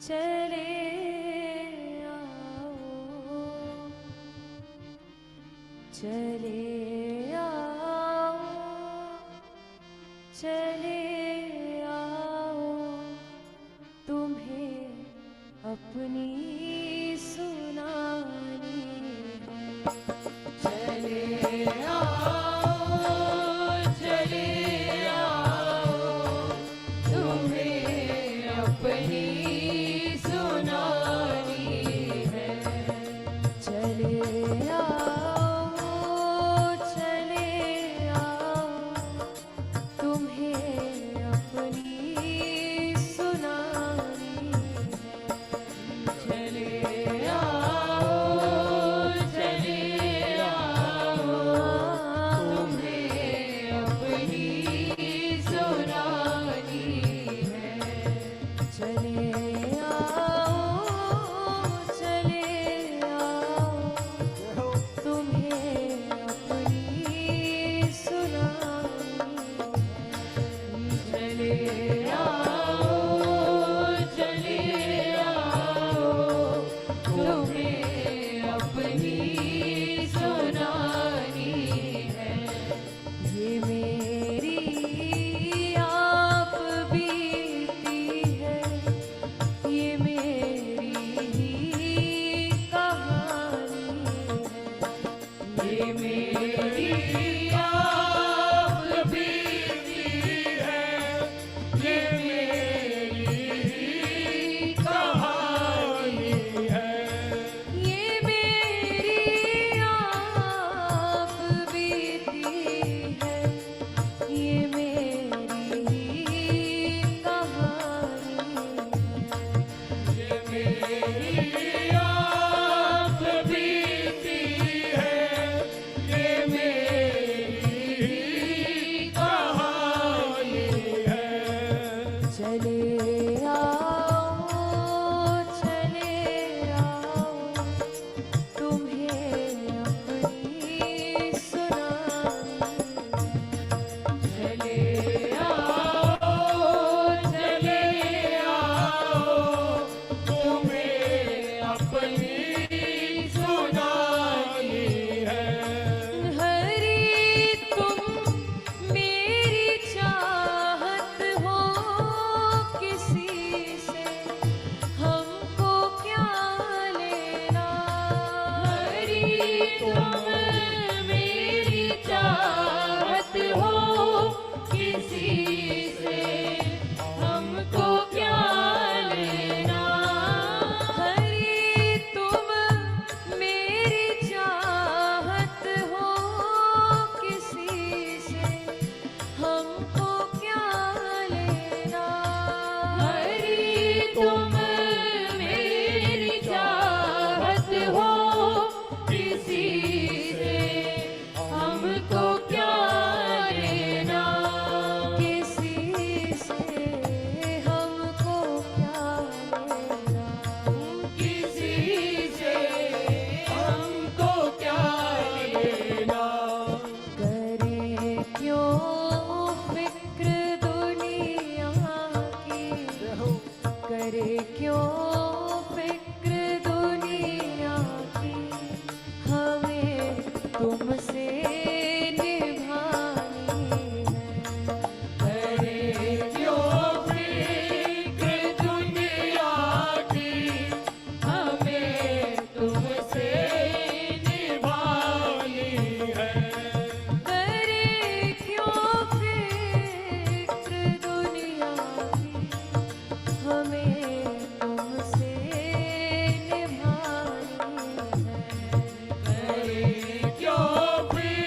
चले आओ, चले आओ, चले आओ, तुम्हें अपनी सुनानी है। चले आओ, चले आओ, तुम्हें अपनी सुनानी है। चले आओ, चले आओ, तुम्हें अपनी सुनानी है। चले आओ, चले आओ, तुम्हें अपनी सुनानी है। चले आओ, चले आओ, तुम्हें अपनी सुनानी है। चले आओ, चले आओ, तुम्हें अपनी सुनानी है। ये मेरी आप बीती है, ये मेरी ही कहानी है। ये मेरी आप बीती है, ये मेरी ही कहानी है। ये मेरी आप बीती है, ये मेरी ही कहानी है। ये मेरी आप बीती है, ये मेरी ही कहानी है। चले आओ, चले आओ, तुम्हें अपनी सुनानी है। चले आओ, चले आओ, तुम्हें अपनी सुनानी है। हरी तुम मेरी चाहत हो किसी से, हमको क्या लेना। हरी तुम मेरी चाहत हो किसी से, हमको क्या लेना। हरी तुम मेरी चाहत हो किसी से, हमको क्या लेना। हरी तुम मेरी चाहत हो किसी से, हमको क्या लेना। किसी से हमको क्या लेना। किसी से हमको क्या लेना। करे क्यों फिक्र दुनिया की, करे क्यों फिक्र दुनिया की, हमें तुमसे निभानी है। करे क्यों फिक्र दुनिया की, हमें तुमसे निभानी है। करे क्यों फिक्र दुनिया की, हमें तुमसे निभानी है। करे क्यों फिक्र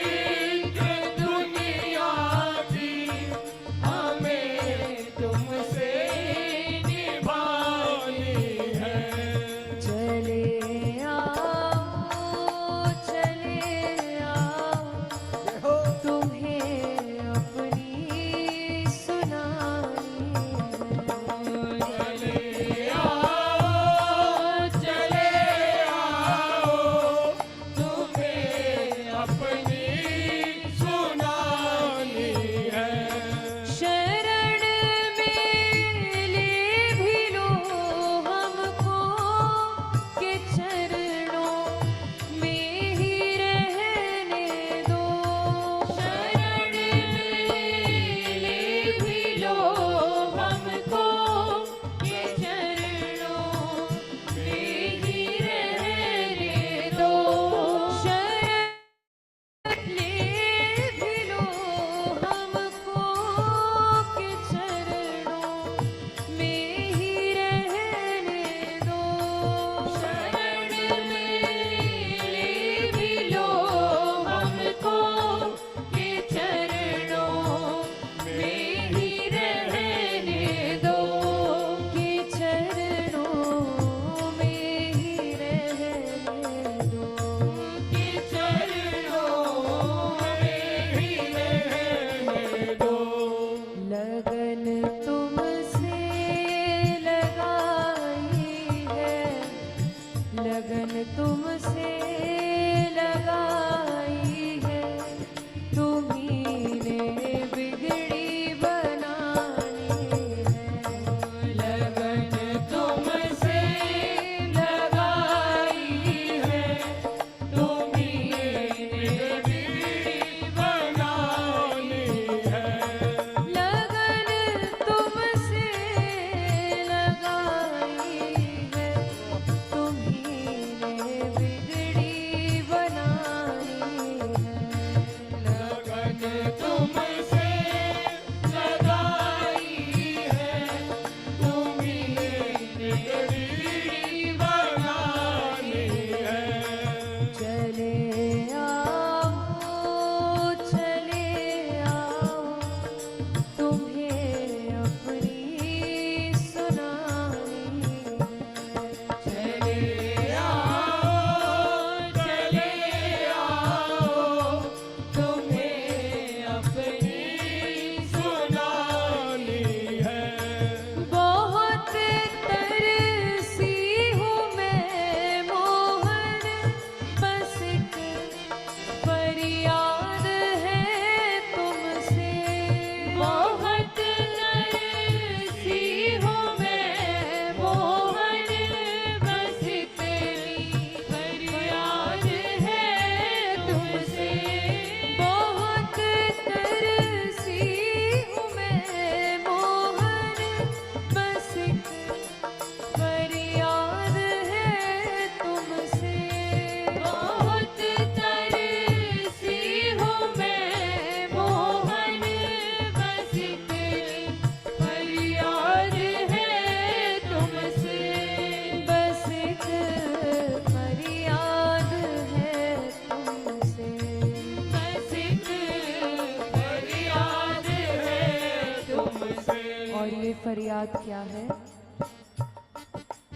याद क्या है?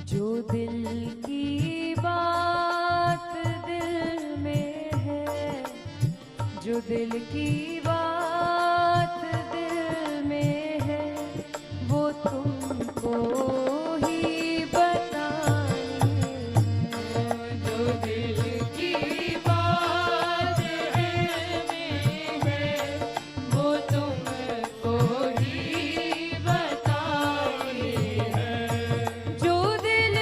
जो दिल की बात दिल में है, जो दिल की बात दिल में है, वो तुमको ही बतानी है। जो दिल की बात दिल में है, वो तुमको ही बतानी है। जो दिल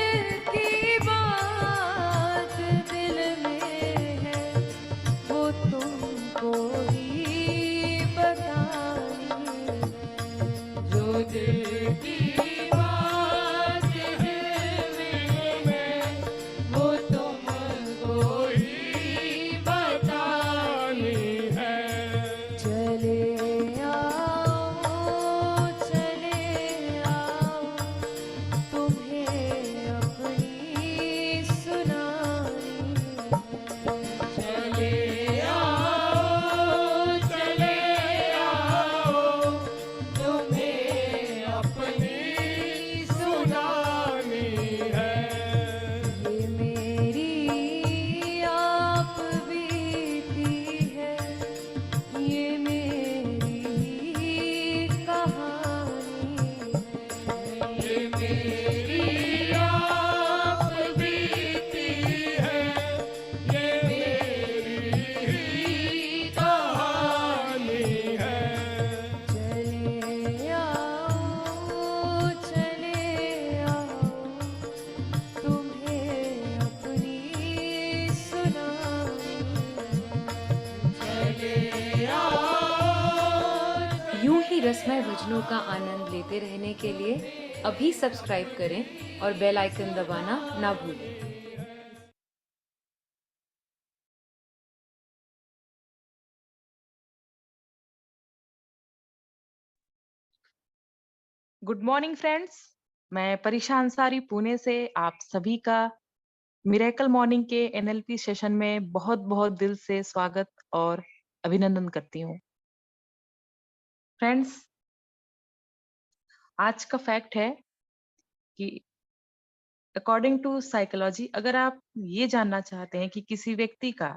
की बात दिल में है, वो तुमको ही बतानी है। जो दिल की बात दिल में है, वो तुमको ही बतानी है। चले आओ, चले आओ, तुम्हें अपनी सुनानी है। चले आओ, चले आओ, तुम्हें अपनी सुनानी है। ये मेरी आप बीती है, ये मेरी कहानी है। ये मेरी आप बीती है, ये मेरी कहानी है। चले आओ, चले आओ, तुम्हें अपनी सुनानी है। चले आओ। यूं ही रसमय भजनों का आनंद लेते रहने के लिए अभी सब्सक्राइब करें और बेल आइकन दबाना ना भूलें। Good morning friends. मैं परीक्षा अंसारी पुणे से आप सभी का मिरेकल मॉर्निंग के एनएलपी सेशन में बहुत बहुत दिल से स्वागत और अभिनंदन करती हूँ। फ्रेंड्स, आज का फैक्ट है कि अकॉर्डिंग टू साइकोलॉजी, अगर आप ये जानना चाहते हैं कि किसी व्यक्ति का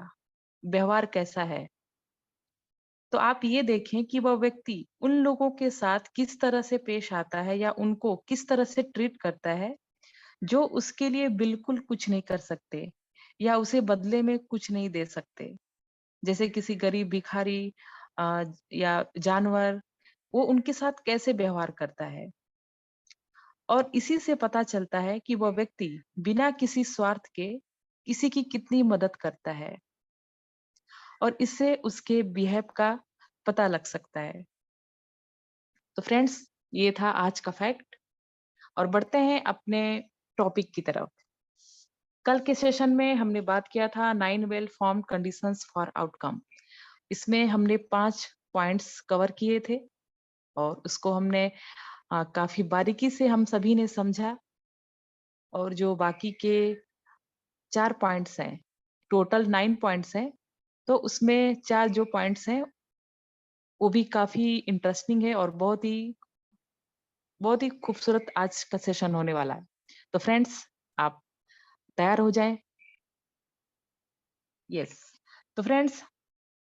व्यवहार कैसा है, तो आप ये देखें कि वह व्यक्ति उन लोगों के साथ किस तरह से पेश आता है या उनको किस तरह से ट्रीट करता है जो उसके लिए बिल्कुल कुछ नहीं कर सकते या उसे बदले में कुछ नहीं दे सकते। जैसे किसी गरीब भिखारी या जानवर, वो उनके साथ कैसे व्यवहार करता है। और इसी से पता चलता है कि वह व्यक्ति बिना किसी स्वार्थ के किसी की कितनी मदद करता है, और इससे उसके बिहेव का पता लग सकता है। तो फ्रेंड्स, ये था आज का फैक्ट, और बढ़ते हैं अपने टॉपिक की तरफ। कल के सेशन में हमने बात किया था 9 well formed conditions for outcome. इसमें हमने 5 पॉइंट्स कवर किए थे और उसको हमने काफी बारीकी से हम सभी ने समझा। और जो बाकी के 4 पॉइंट्स हैं, टोटल 9 पॉइंट्स हैं, तो उसमें 4 जो पॉइंट्स हैं वो भी काफी इंटरेस्टिंग है और बहुत ही खूबसूरत आज का सेशन होने वाला है। तो फ्रेंड्स, आप तैयार हो जाएं। यस। तो फ्रेंड्स,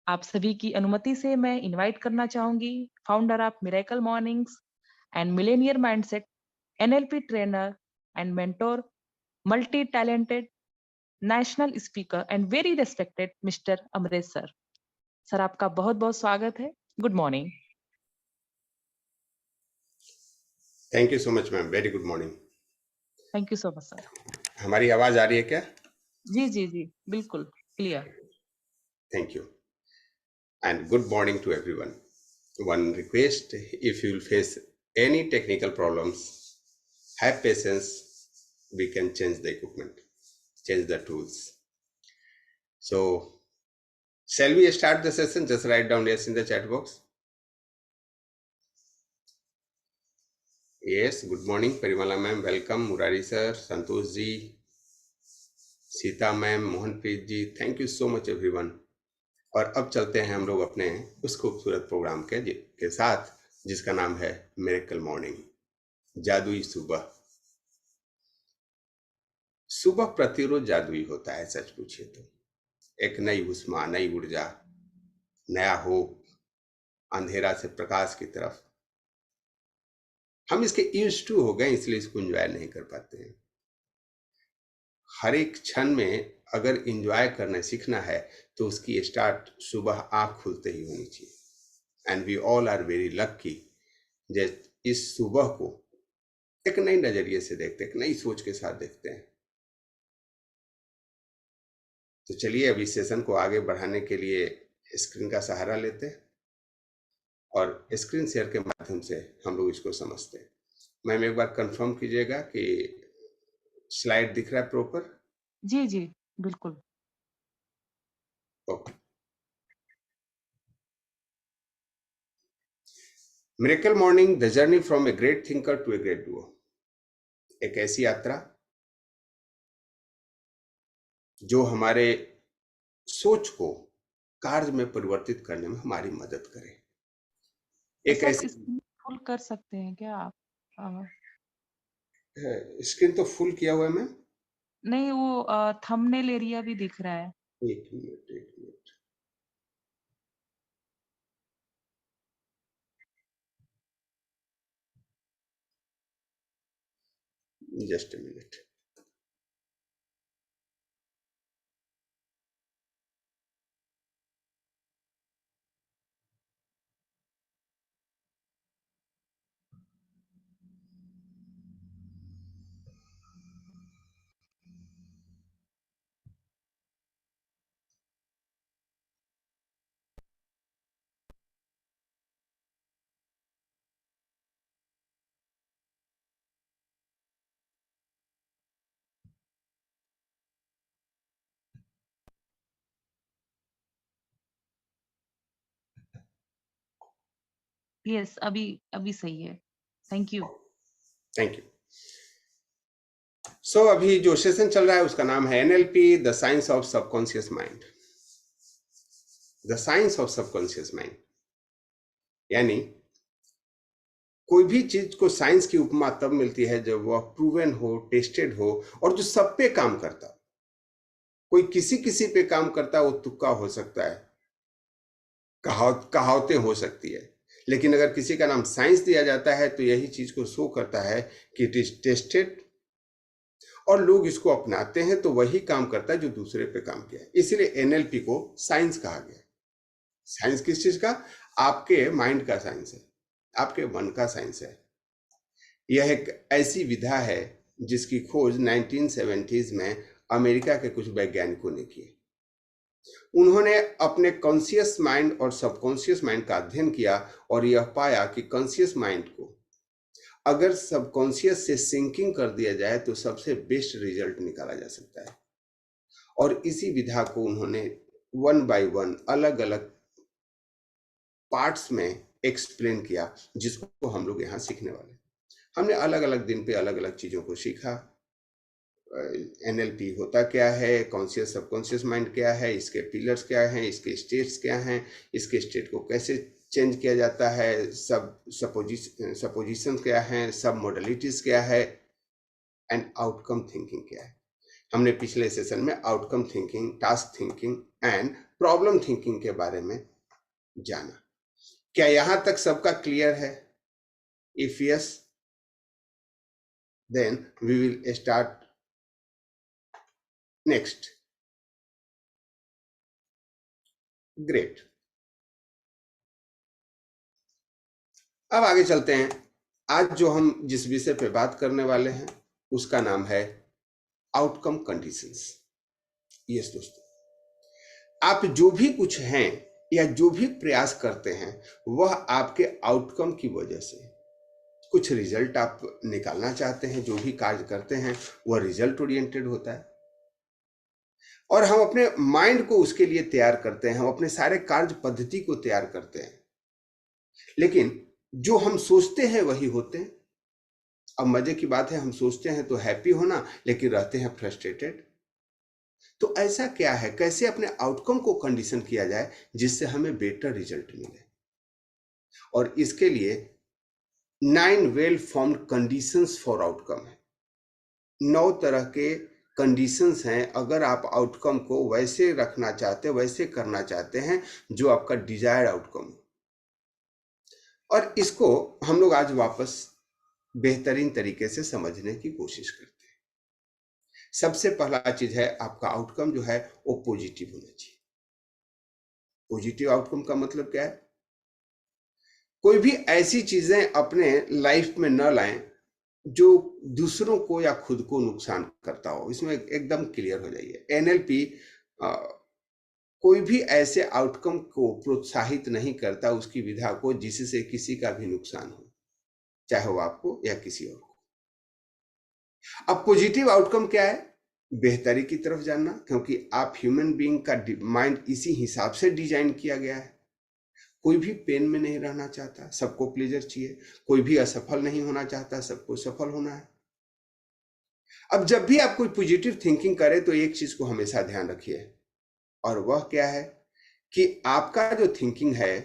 आप सभी की अनुमति से मैं इनवाइट करना चाहूंगी founder of miracle mornings and Millionaire mindset, NLP trainer and mentor, multi talented, national speaker and very respected mister Amresh sir. Sir, आपका बहुत बहुत स्वागत है। Good morning. Thank you so much ma'am, very good morning. Thank you so much sir. हमारी आवाज आ रही है क्या? जी जी जी, बिल्कुल clear. Thank you and good morning to everyone. One request, if you will face any technical problems, have patience. We can change the equipment, change the tools. So, shall we start the session? Just write down yes in the chat box. Yes, good morning, Parimala ma'am, welcome, Murari sir, Santosh ji, Sita ma'am, Mohanpreet ji, thank you so much everyone. और अब चलते हैं हम लोग अपने उस खूबसूरत programme के साथ जिसका नाम है मिरेकल मॉर्निंग। जादुई सुबह। सुबह प्रतिरोज जादुई होता है, सच पूछिए तो। एक नई उष्मा, नई ऊर्जा, नया होप, अंधेरा से प्रकाश की तरफ। हम इसके यूज टू हो गए, इसलिए इसको एंजॉय नहीं कर पाते हैं। हर एक क्षण में अगर एंजॉय करना सीखना है तो उसकी स्टार्ट सुबह आंख खुलते ही होनी चाहिए। And we all are very lucky जे इस सुबह को एक नई नजरिए से देखते हैं, एक नई सोच के साथ देखते हैं। तो चलिए अभी सेशन को आगे बढ़ाने के लिए स्क्रीन का सहारा लेते हैं और स्क्रीन शेयर के माध्यम से हम लोग इसको समझते हैं। मैम एक बार कंफर्म कीजिएगा कि स्लाइड दिख रहा है प्रॉपर? जी, जी, बिल्कुल। Okay. Miracle morning, the journey from a great thinker to a great doer. एक ऐसी यात्रा जो हमारे सोच को कार्य में परिवर्तित करने में हमारी मदद करे। एक सर ऐसी स्क्रीन फुल कर सकते हैं क्या आप? स्क्रीन तो फुल किया हुआ है मैम। नहीं वो थंबनेल एरिया भी दिख रहा है। एक मिनट, एक minute, just a minute. Yes, अभी अभी सही है। Thank you. Thank you. So अभी जो सेशन चल रहा है उसका नाम है NLP, the science of subconscious mind. The science of subconscious mind यानी कोई भी चीज को साइंस की उपमा तब मिलती है जब वह प्रूवन हो, टेस्टेड हो और जो सब पे काम करता हो। कोई किसी किसी पे काम करता है, वो तुक्का हो सकता है, कहावतें हो सकती है, लेकिन अगर किसी का नाम साइंस दिया जाता है तो यही चीज को शो करता है कि इट इज टेस्टेड और लोग इसको अपनाते हैं, तो वही काम करता है जो दूसरे पे काम किया है। इसीलिए एनएलपी को साइंस कहा गया। साइंस किस चीज का? आपके माइंड का साइंस है, आपके मन का साइंस है। यह एक ऐसी विधा है जिसकी खोज 1970s में अमेरिका के कुछ वैज्ञानिकों ने की। उन्होंने अपने कॉन्शियस माइंड और सबकॉन्शियस माइंड का अध्ययन किया और यह पाया कि कॉन्शियस माइंड को अगर सबकॉन्शियस से सिंकिंग कर दिया जाए तो सबसे बेस्ट रिजल्ट निकाला जा सकता है। और इसी विधा को उन्होंने 1 by 1 अलग अलग पार्ट्स में एक्सप्लेन किया, जिसको हम लोग यहाँ सीखने वाले हैं। हमने अलग अलग दिन पे अलग अलग चीजों को सीखा। एनएलपी होता क्या है, कॉन्शियस सबकॉन्शियस माइंड क्या है, इसके पिलर्स क्या हैं, इसके स्टेट्स क्या हैं, इसके स्टेट को कैसे चेंज किया जाता है, सब सपोजिशन क्या है, सब मॉडलिटीज क्या है, एंड आउटकम थिंकिंग क्या है। हमने पिछले सेशन में outcome thinking, task thinking and problem thinking के बारे में जाना। क्या यहां तक सबका क्लियर है? If yes, then we will start next. Great. अब आगे चलते हैं। आज जो हम जिस विषय पे बात करने वाले हैं उसका नाम है आउटकम कंडीशंस। यस दोस्तों, आप जो भी कुछ हैं या जो भी प्रयास करते हैं वह आपके आउटकम की वजह से, कुछ रिजल्ट आप निकालना चाहते हैं, जो भी कार्य करते हैं वह रिजल्ट ओरिएंटेड होता है और हम अपने माइंड को उसके लिए तैयार करते हैं, हम अपने सारे कार्य पद्धति को तैयार करते हैं, लेकिन जो हम सोचते हैं वही होते हैं। अब मजे की बात है, हम सोचते हैं तो हैप्पी होना, लेकिन रहते हैं फ्रस्ट्रेटेड। तो ऐसा क्या है, कैसे अपने आउटकम को कंडीशन किया जाए जिससे हमें बेटर रिजल्ट मिले? और इसके लिए 9 well formed conditions for outcome है। 9 तरह के कंडीशंस हैं अगर आप आउटकम को वैसे रखना चाहते, वैसे करना चाहते हैं जो आपका डिजायर्ड आउटकम हो। और इसको हम लोग आज वापस बेहतरीन तरीके से समझने की कोशिश करते हैं। सबसे पहला चीज है, आपका आउटकम जो है वो पॉजिटिव होना चाहिए। पॉजिटिव आउटकम का मतलब क्या है? कोई भी ऐसी चीजें अपने लाइफ में न लाएं जो दूसरों को या खुद को नुकसान करता हो। इसमें एकदम क्लियर हो जाइए। एनएलपी कोई भी ऐसे आउटकम को प्रोत्साहित नहीं करता, उसकी विधा को, जिससे किसी का भी नुकसान हो, चाहे वो आपको या किसी और को। अब पॉजिटिव आउटकम क्या है? बेहतरी की तरफ जानना, क्योंकि आप ह्यूमन बीइंग का माइंड इसी हिसाब से डिजाइन किया गया है। कोई भी पेन में नहीं रहना चाहता, सबको प्लेजर चाहिए। कोई भी असफल नहीं होना चाहता, सबको सफल होना है। अब जब भी आप कोई पॉजिटिव थिंकिंग करें तो एक चीज को हमेशा ध्यान रखिए, और वह क्या है कि आपका जो थिंकिंग है,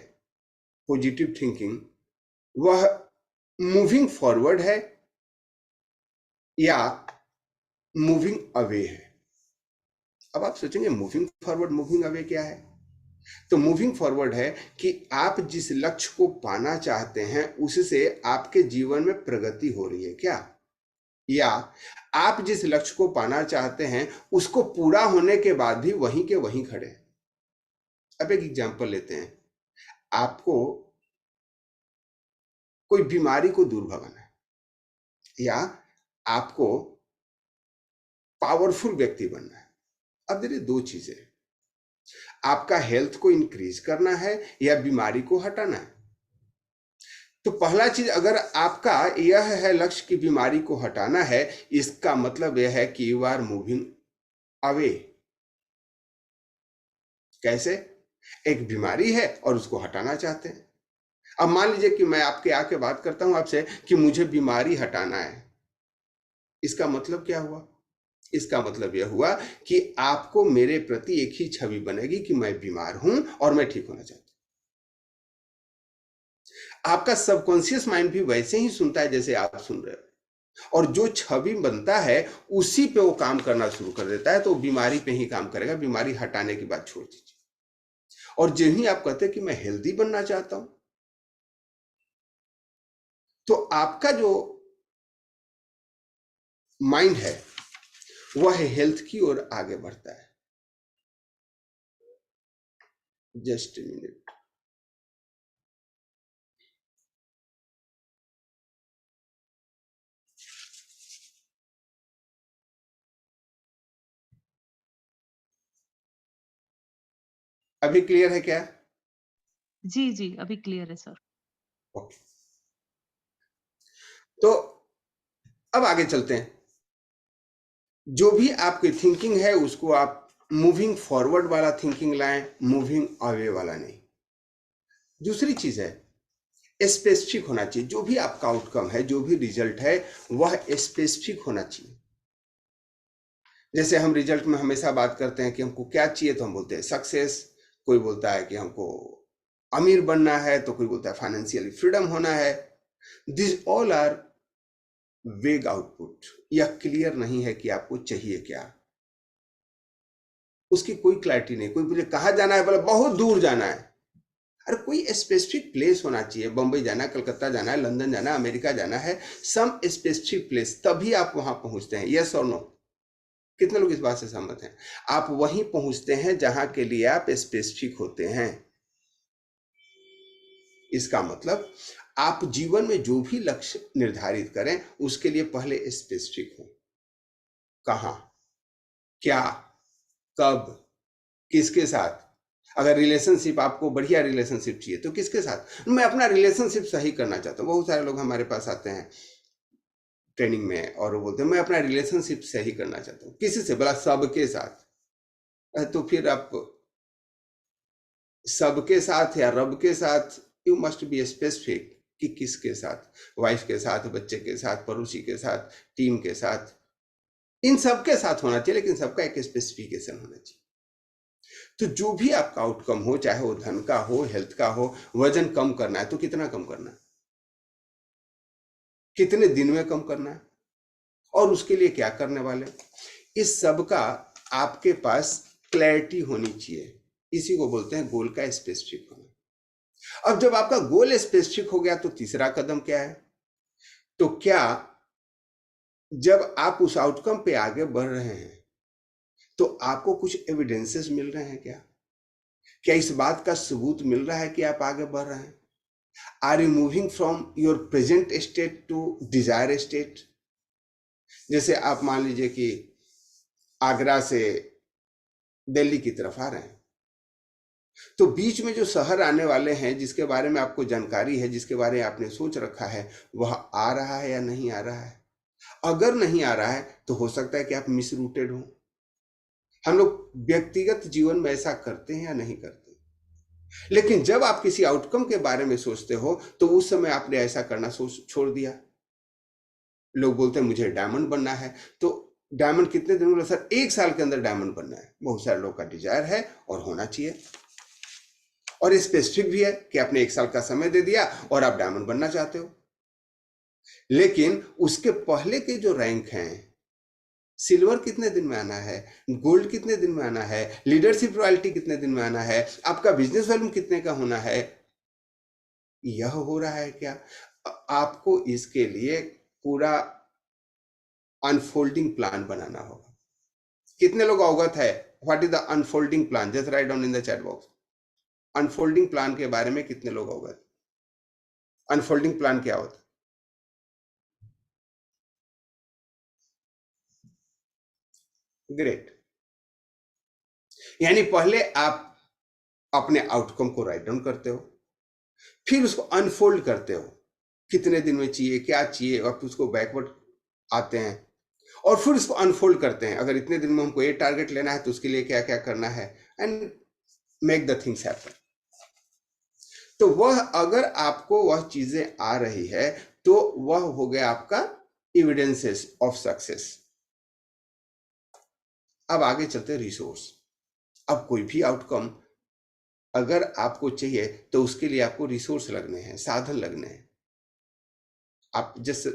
पॉजिटिव थिंकिंग, वह मूविंग फॉरवर्ड है या मूविंग अवे है। अब आप सोचेंगे मूविंग फॉरवर्ड, मूविंग अवे क्या है? तो मूविंग फॉरवर्ड है कि आप जिस लक्ष्य को पाना चाहते हैं उससे आपके जीवन में प्रगति हो रही है क्या, या आप जिस लक्ष्य को पाना चाहते हैं उसको पूरा होने के बाद भी वहीं के वहीं खड़े हैं। अब एक एग्जांपल लेते हैं। आपको कोई बीमारी को दूर भगाना है, या आपको पावरफुल व्यक्ति बनना है। अब देखिए, दो चीजें, आपका हेल्थ को इंक्रीज करना है या बीमारी को हटाना है। तो पहला चीज, अगर आपका यह है लक्ष्य की बीमारी को हटाना है, इसका मतलब यह है कि यू आर मूविंग अवे। कैसे? एक बीमारी है और उसको हटाना चाहते हैं। अब मान लीजिए कि मैं आपके आके बात करता हूं आपसे कि मुझे बीमारी हटाना है। इसका मतलब क्या हुआ? इसका मतलब यह हुआ कि आपको मेरे प्रति एक ही छवि बनेगी कि मैं बीमार हूं और मैं ठीक होना चाहता हूं। आपका सबकॉन्शियस माइंड भी वैसे ही सुनता है जैसे आप सुन रहे हो, और जो छवि बनता है उसी पे वो काम करना शुरू कर देता है। तो बीमारी पे ही काम करेगा, बीमारी हटाने की बात छोड़ दीजिए। और जो ही आप कहते हैं कि मैं हेल्दी बनना चाहता हूं, तो आपका जो माइंड है वह हेल्थ की ओर आगे बढ़ता है। Just minute. अभी क्लियर है क्या? जी, जी, अभी क्लियर है सर। ओके, तो अब आगे चलते हैं। जो भी आपकी थिंकिंग है उसको आप मूविंग फॉरवर्ड वाला थिंकिंग लाएं, मूविंग अवे वाला नहीं। दूसरी चीज है, स्पेसिफिक होना चाहिए। जो भी आपका आउटकम है, जो भी रिजल्ट है, वह स्पेसिफिक होना चाहिए। जैसे हम रिजल्ट में हमेशा बात करते हैं कि हमको क्या चाहिए, तो हम बोलते हैं सक्सेस। कोई बोलता है कि हमको अमीर बनना है, तो कोई बोलता है फाइनेंशियली फ्रीडम होना है। दिस ऑल आर वेग आउटपुट। यह क्लियर नहीं है कि आपको चाहिए क्या, उसकी कोई क्लैरिटी नहीं। कोई मुझे कहाँ जाना है, बोला बहुत दूर जाना है। अरे कोई स्पेसिफिक प्लेस होना चाहिए। बंबई जाना है, कलकत्ता जाना है, लंदन जाना है, अमेरिका जाना है, सम स्पेसिफिक प्लेस, तभी आप वहां पहुंचते हैं। यस और नो? कितने लोग इस बात से सहमत हैं? आप वहीं पहुंचते हैं जहां के लिए आप स्पेसिफिक होते हैं। इसका मतलब आप जीवन में जो भी लक्ष्य निर्धारित करें उसके लिए पहले स्पेसिफिक हो। कहां, क्या, कब, किसके साथ। अगर रिलेशनशिप, आपको बढ़िया रिलेशनशिप चाहिए तो किसके साथ? मैं अपना रिलेशनशिप सही करना चाहता हूँ। बहुत सारे लोग हमारे पास आते हैं ट्रेनिंग में और वो बोलते हैं मैं अपना रिलेशनशिप सही करना चाहता हूँ। किसी से? बोला सबके साथ। तो फिर आप सबके साथ या रब के साथ, यू मस्ट बी स्पेसिफिक कि किसके साथ। वाइफ के साथ, बच्चे के साथ, पड़ोसी के साथ, टीम के साथ, इन सबके साथ होना चाहिए, लेकिन सबका एक स्पेसिफिकेशन होना चाहिए। तो जो भी आपका आउटकम हो, चाहे वो धन का हो, हेल्थ का हो, वजन कम करना है तो कितना कम करना है? कितने दिन में कम करना है और उसके लिए क्या करने वाले, इस सब का आपके पास क्लैरिटी होनी चाहिए। इसी को बोलते हैं गोल का स्पेसिफिक होना। अब जब आपका गोल स्पेसिफिक हो गया तो तीसरा कदम क्या है, तो क्या जब आप उस आउटकम पे आगे बढ़ रहे हैं तो आपको कुछ एविडेंसेस मिल रहे हैं क्या? क्या इस बात का सबूत मिल रहा है कि आप आगे बढ़ रहे हैं? Are you moving from your present state to desire state? जैसे आप मान लीजिए कि आगरा से दिल्ली की तरफ आ रहे हैं, तो बीच में जो शहर आने वाले हैं जिसके बारे में आपको जानकारी है, जिसके बारे में आपने सोच रखा है, वह आ रहा है या नहीं आ रहा है? अगर नहीं आ रहा है तो हो सकता है कि आप मिस रूटेड हो। हम लोग व्यक्तिगत जीवन में ऐसा करते हैं या नहीं करते? लेकिन जब आप किसी आउटकम के बारे में सोचते हो तो उस समय आपने ऐसा करना छोड़ दिया। लोग बोलते हैं मुझे डायमंड बनना है, तो डायमंड कितने दिन में? सर 1 साल के अंदर डायमंड बनना है। बहुत सारे लोग का डिजायर है और होना चाहिए, और स्पेसिफिक भी है कि आपने 1 साल का समय दे दिया और आप डायमंड बनना चाहते हो। लेकिन उसके पहले के जो रैंक हैं, सिल्वर कितने दिन में आना है, गोल्ड कितने दिन में आना है, लीडरशिप रॉयल्टी कितने दिन में आना है, आपका बिजनेस वॉल्यूम कितने का होना है, यह हो रहा है क्या? आपको इसके लिए पूरा अनफोल्डिंग प्लान बनाना होगा। कितने लोग अवगत है what is the unfolding plan? Just write down in the chat box. Unfolding plan के बारे में कितने लोग अवगत? अनफोल्डिंग प्लान क्या होता है? ग्रेट। यानी पहले आप अपने आउटकम को राइट डाउन करते हो, फिर उसको अनफोल्ड करते हो, कितने दिन में चाहिए, क्या चाहिए, और फिर उसको बैकवर्ड आते हैं और फिर उसको अनफोल्ड करते हैं। अगर इतने दिन में हमको ये टारगेट लेना है तो उसके लिए क्या क्या करना है, and make the things happen. तो वह अगर आपको वह चीजें आ रही है तो वह हो गया आपका एविडेंसेस ऑफ सक्सेस। अब आगे चलते रिसोर्स। अब कोई भी आउटकम अगर आपको चाहिए तो उसके लिए आपको रिसोर्स लगने हैं, साधन लगने हैं। आप जैसे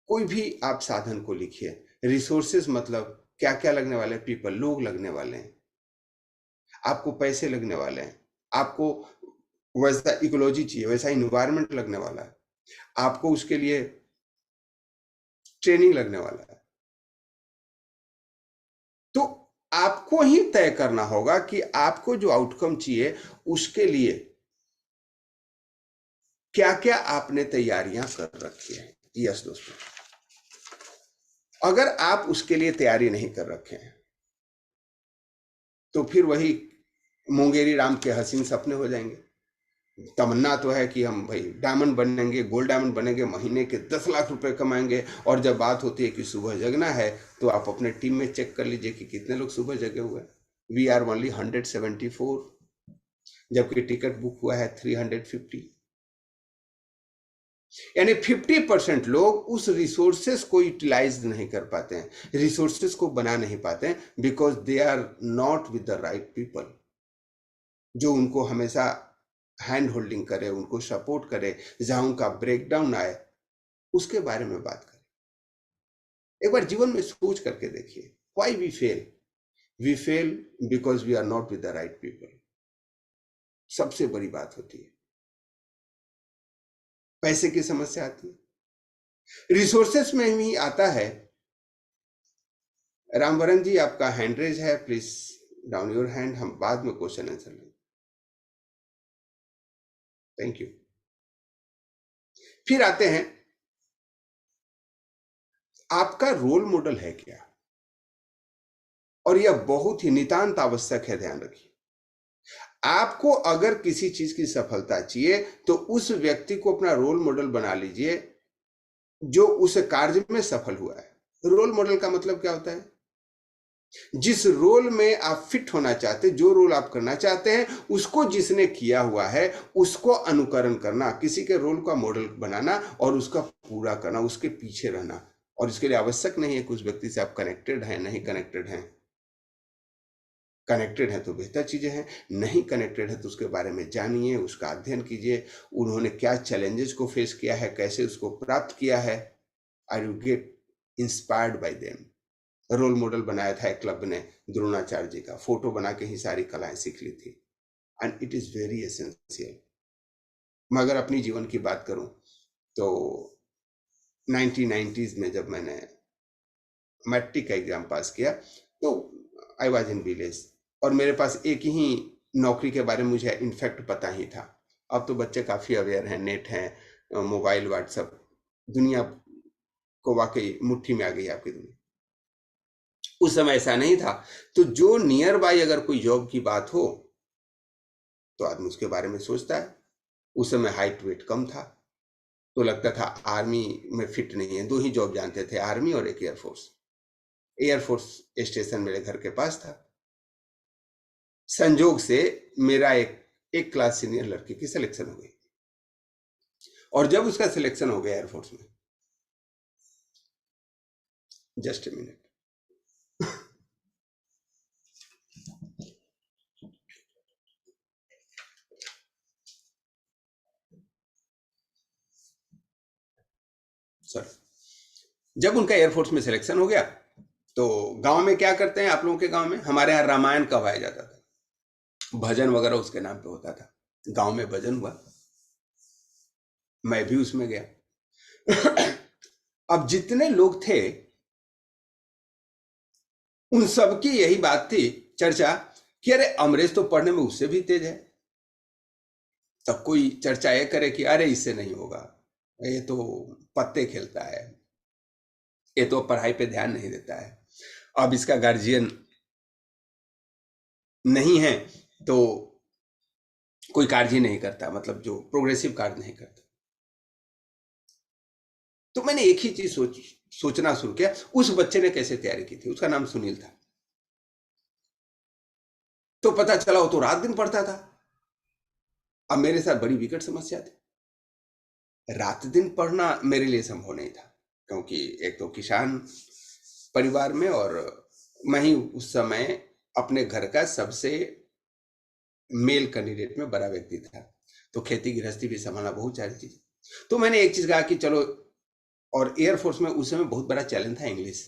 कोई भी आप साधन को लिखिए, रिसोर्सेज मतलब क्या क्या लगने वाले हैं? पीपल, लोग लगने वाले हैं, आपको पैसे लगने वाले हैं, आपको वैसा इकोलॉजी चाहिए, वैसा इन्वायरमेंट लगने वाला है, आपको उसके लिए ट्रेनिंग लगने वाला है। तो आपको ही तय करना होगा कि आपको जो आउटकम चाहिए उसके लिए क्या क्या आपने तैयारियां कर रखी है। यस दोस्तों, अगर आप उसके लिए तैयारी नहीं कर रखे हैं तो फिर वही मुंगेरी राम के हसीन सपने हो जाएंगे। तमन्ना तो है कि हम भाई डायमंड बनेंगे, गोल्ड डायमंड बनेंगे, महीने के 10 लाख रुपए कमाएंगे, और जब बात होती है कि सुबह जगना है तो आप अपने टीम में चेक कर लीजिए कि कितने लोग सुबह जगे हुए हैं। वी आर ओनली 174, जबकि टिकट बुक हुआ है 350। यानी 50% लोग उस रिसोर्सेस को यूटिलाइज नहीं कर पाते हैं, रिसोर्सेस को बना नहीं पाते हैं, because they are not with the right people जो उनको हमेशा हैंड होल्डिंग करे, उनको सपोर्ट करे, जहां उनका ब्रेकडाउन आए उसके बारे में बात करें। एक बार जीवन में सोच करके देखिए, why we fail? We fail because we are not with the right people. सबसे बड़ी बात होती है। पैसे की समस्या आती है, रिसोर्सेस में ही आता है। रामवरण जी, आपका हैंड रेज है, प्लीज डाउन योर हैंड, हम बाद में क्वेश्चन आंसर लेंगे। Thank you. फिर आते हैं, आपका रोल मॉडल है क्या? और यह बहुत ही नितांत आवश्यक है, ध्यान रखिए। आपको अगर किसी चीज की सफलता चाहिए तो उस व्यक्ति को अपना रोल मॉडल बना लीजिए जो उस कार्य में सफल हुआ है। रोल मॉडल का मतलब क्या होता है? जिस रोल में आप फिट होना चाहते, जो रोल आप करना चाहते हैं, उसको जिसने किया हुआ है उसको अनुकरण करना, किसी के रोल का मॉडल बनाना और उसका पूरा करना, उसके पीछे रहना। और इसके लिए आवश्यक नहीं है कि उस व्यक्ति से आप कनेक्टेड हैं, नहीं कनेक्टेड हैं, कनेक्टेड है तो बेहतर चीजें हैं, नहीं कनेक्टेड है तो उसके बारे में जानिए, उसका अध्ययन कीजिए, उन्होंने क्या चैलेंजेस को फेस किया है, कैसे उसको प्राप्त किया है, are you get inspired by them. Role model बनाया था एक क्लब ने द्रोणाचार्य जी का, फोटो बना के ही सारी कलाएं सीख ली थी, and it is very essential. मैं अगर अपनी जीवन की बात करूं तो 1990s में जब मैंने मैट्रिक का एग्जाम पास किया तो आई वॉज इन विलेज, और मेरे पास एक ही नौकरी के बारे में मुझे इनफैक्ट पता ही था। अब तो बच्चे काफी अवेयर हैं, नेट है, मोबाइल, व्हाट्सएप, दुनिया को वाकई मुट्ठी में आ गई आपकी दुनिया। उस समय ऐसा नहीं था, तो जो नियर बाय अगर कोई जॉब की बात हो तो आदमी उसके बारे में सोचता है। उस समय हाइट वेट कम था, तो लगता था आर्मी में फिट नहीं है। दो ही जॉब जानते थे, आर्मी और एक एयरफोर्स। एयरफोर्स स्टेशन मेरे घर के पास था। संजोग से मेरा एक क्लास सीनियर लड़की की सिलेक्शन हो गई, और जब उसका सिलेक्शन हो गया एयरफोर्स में, जस्ट ए मिनट, सर, जब उनका एयरफोर्स में सिलेक्शन हो गया तो गांव में क्या करते हैं आप लोगों के गांव में, हमारे यहाँ रामायण करवाया जाता था, भजन वगैरह उसके नाम पे होता था। गांव में भजन हुआ, मैं भी उसमें गया। अब जितने लोग थे उन सबकी यही बात थी, चर्चा, कि अरे अमरेश तो पढ़ने में उससे भी तेज है। तब कोई चर्चा ये करे कि अरे इससे नहीं होगा, ये तो पत्ते खेलता है, ये तो पढ़ाई पे ध्यान नहीं देता है, अब इसका गार्जियन नहीं है तो कोई कार्य ही नहीं करता, मतलब जो प्रोग्रेसिव कार्य नहीं करता। तो मैंने एक ही चीज सोचना शुरू किया, उस बच्चे ने कैसे तैयारी की थी। उसका नाम सुनील था। तो पता चला वो तो रात दिन पढ़ता था। अब मेरे साथ बड़ी विकट समस्या थी, रात दिन पढ़ना मेरे लिए संभव नहीं था, क्योंकि एक तो किसान परिवार में, और मैं ही उस समय अपने घर का सबसे मेल कैंडिडेट में बड़ा व्यक्ति था, तो खेती गृहस्थी भी संभालना बहुत सारी चीज। तो मैंने एक चीज कहा कि चलो, और एयरफोर्स में उस समय बहुत बड़ा चैलेंज था, इंग्लिश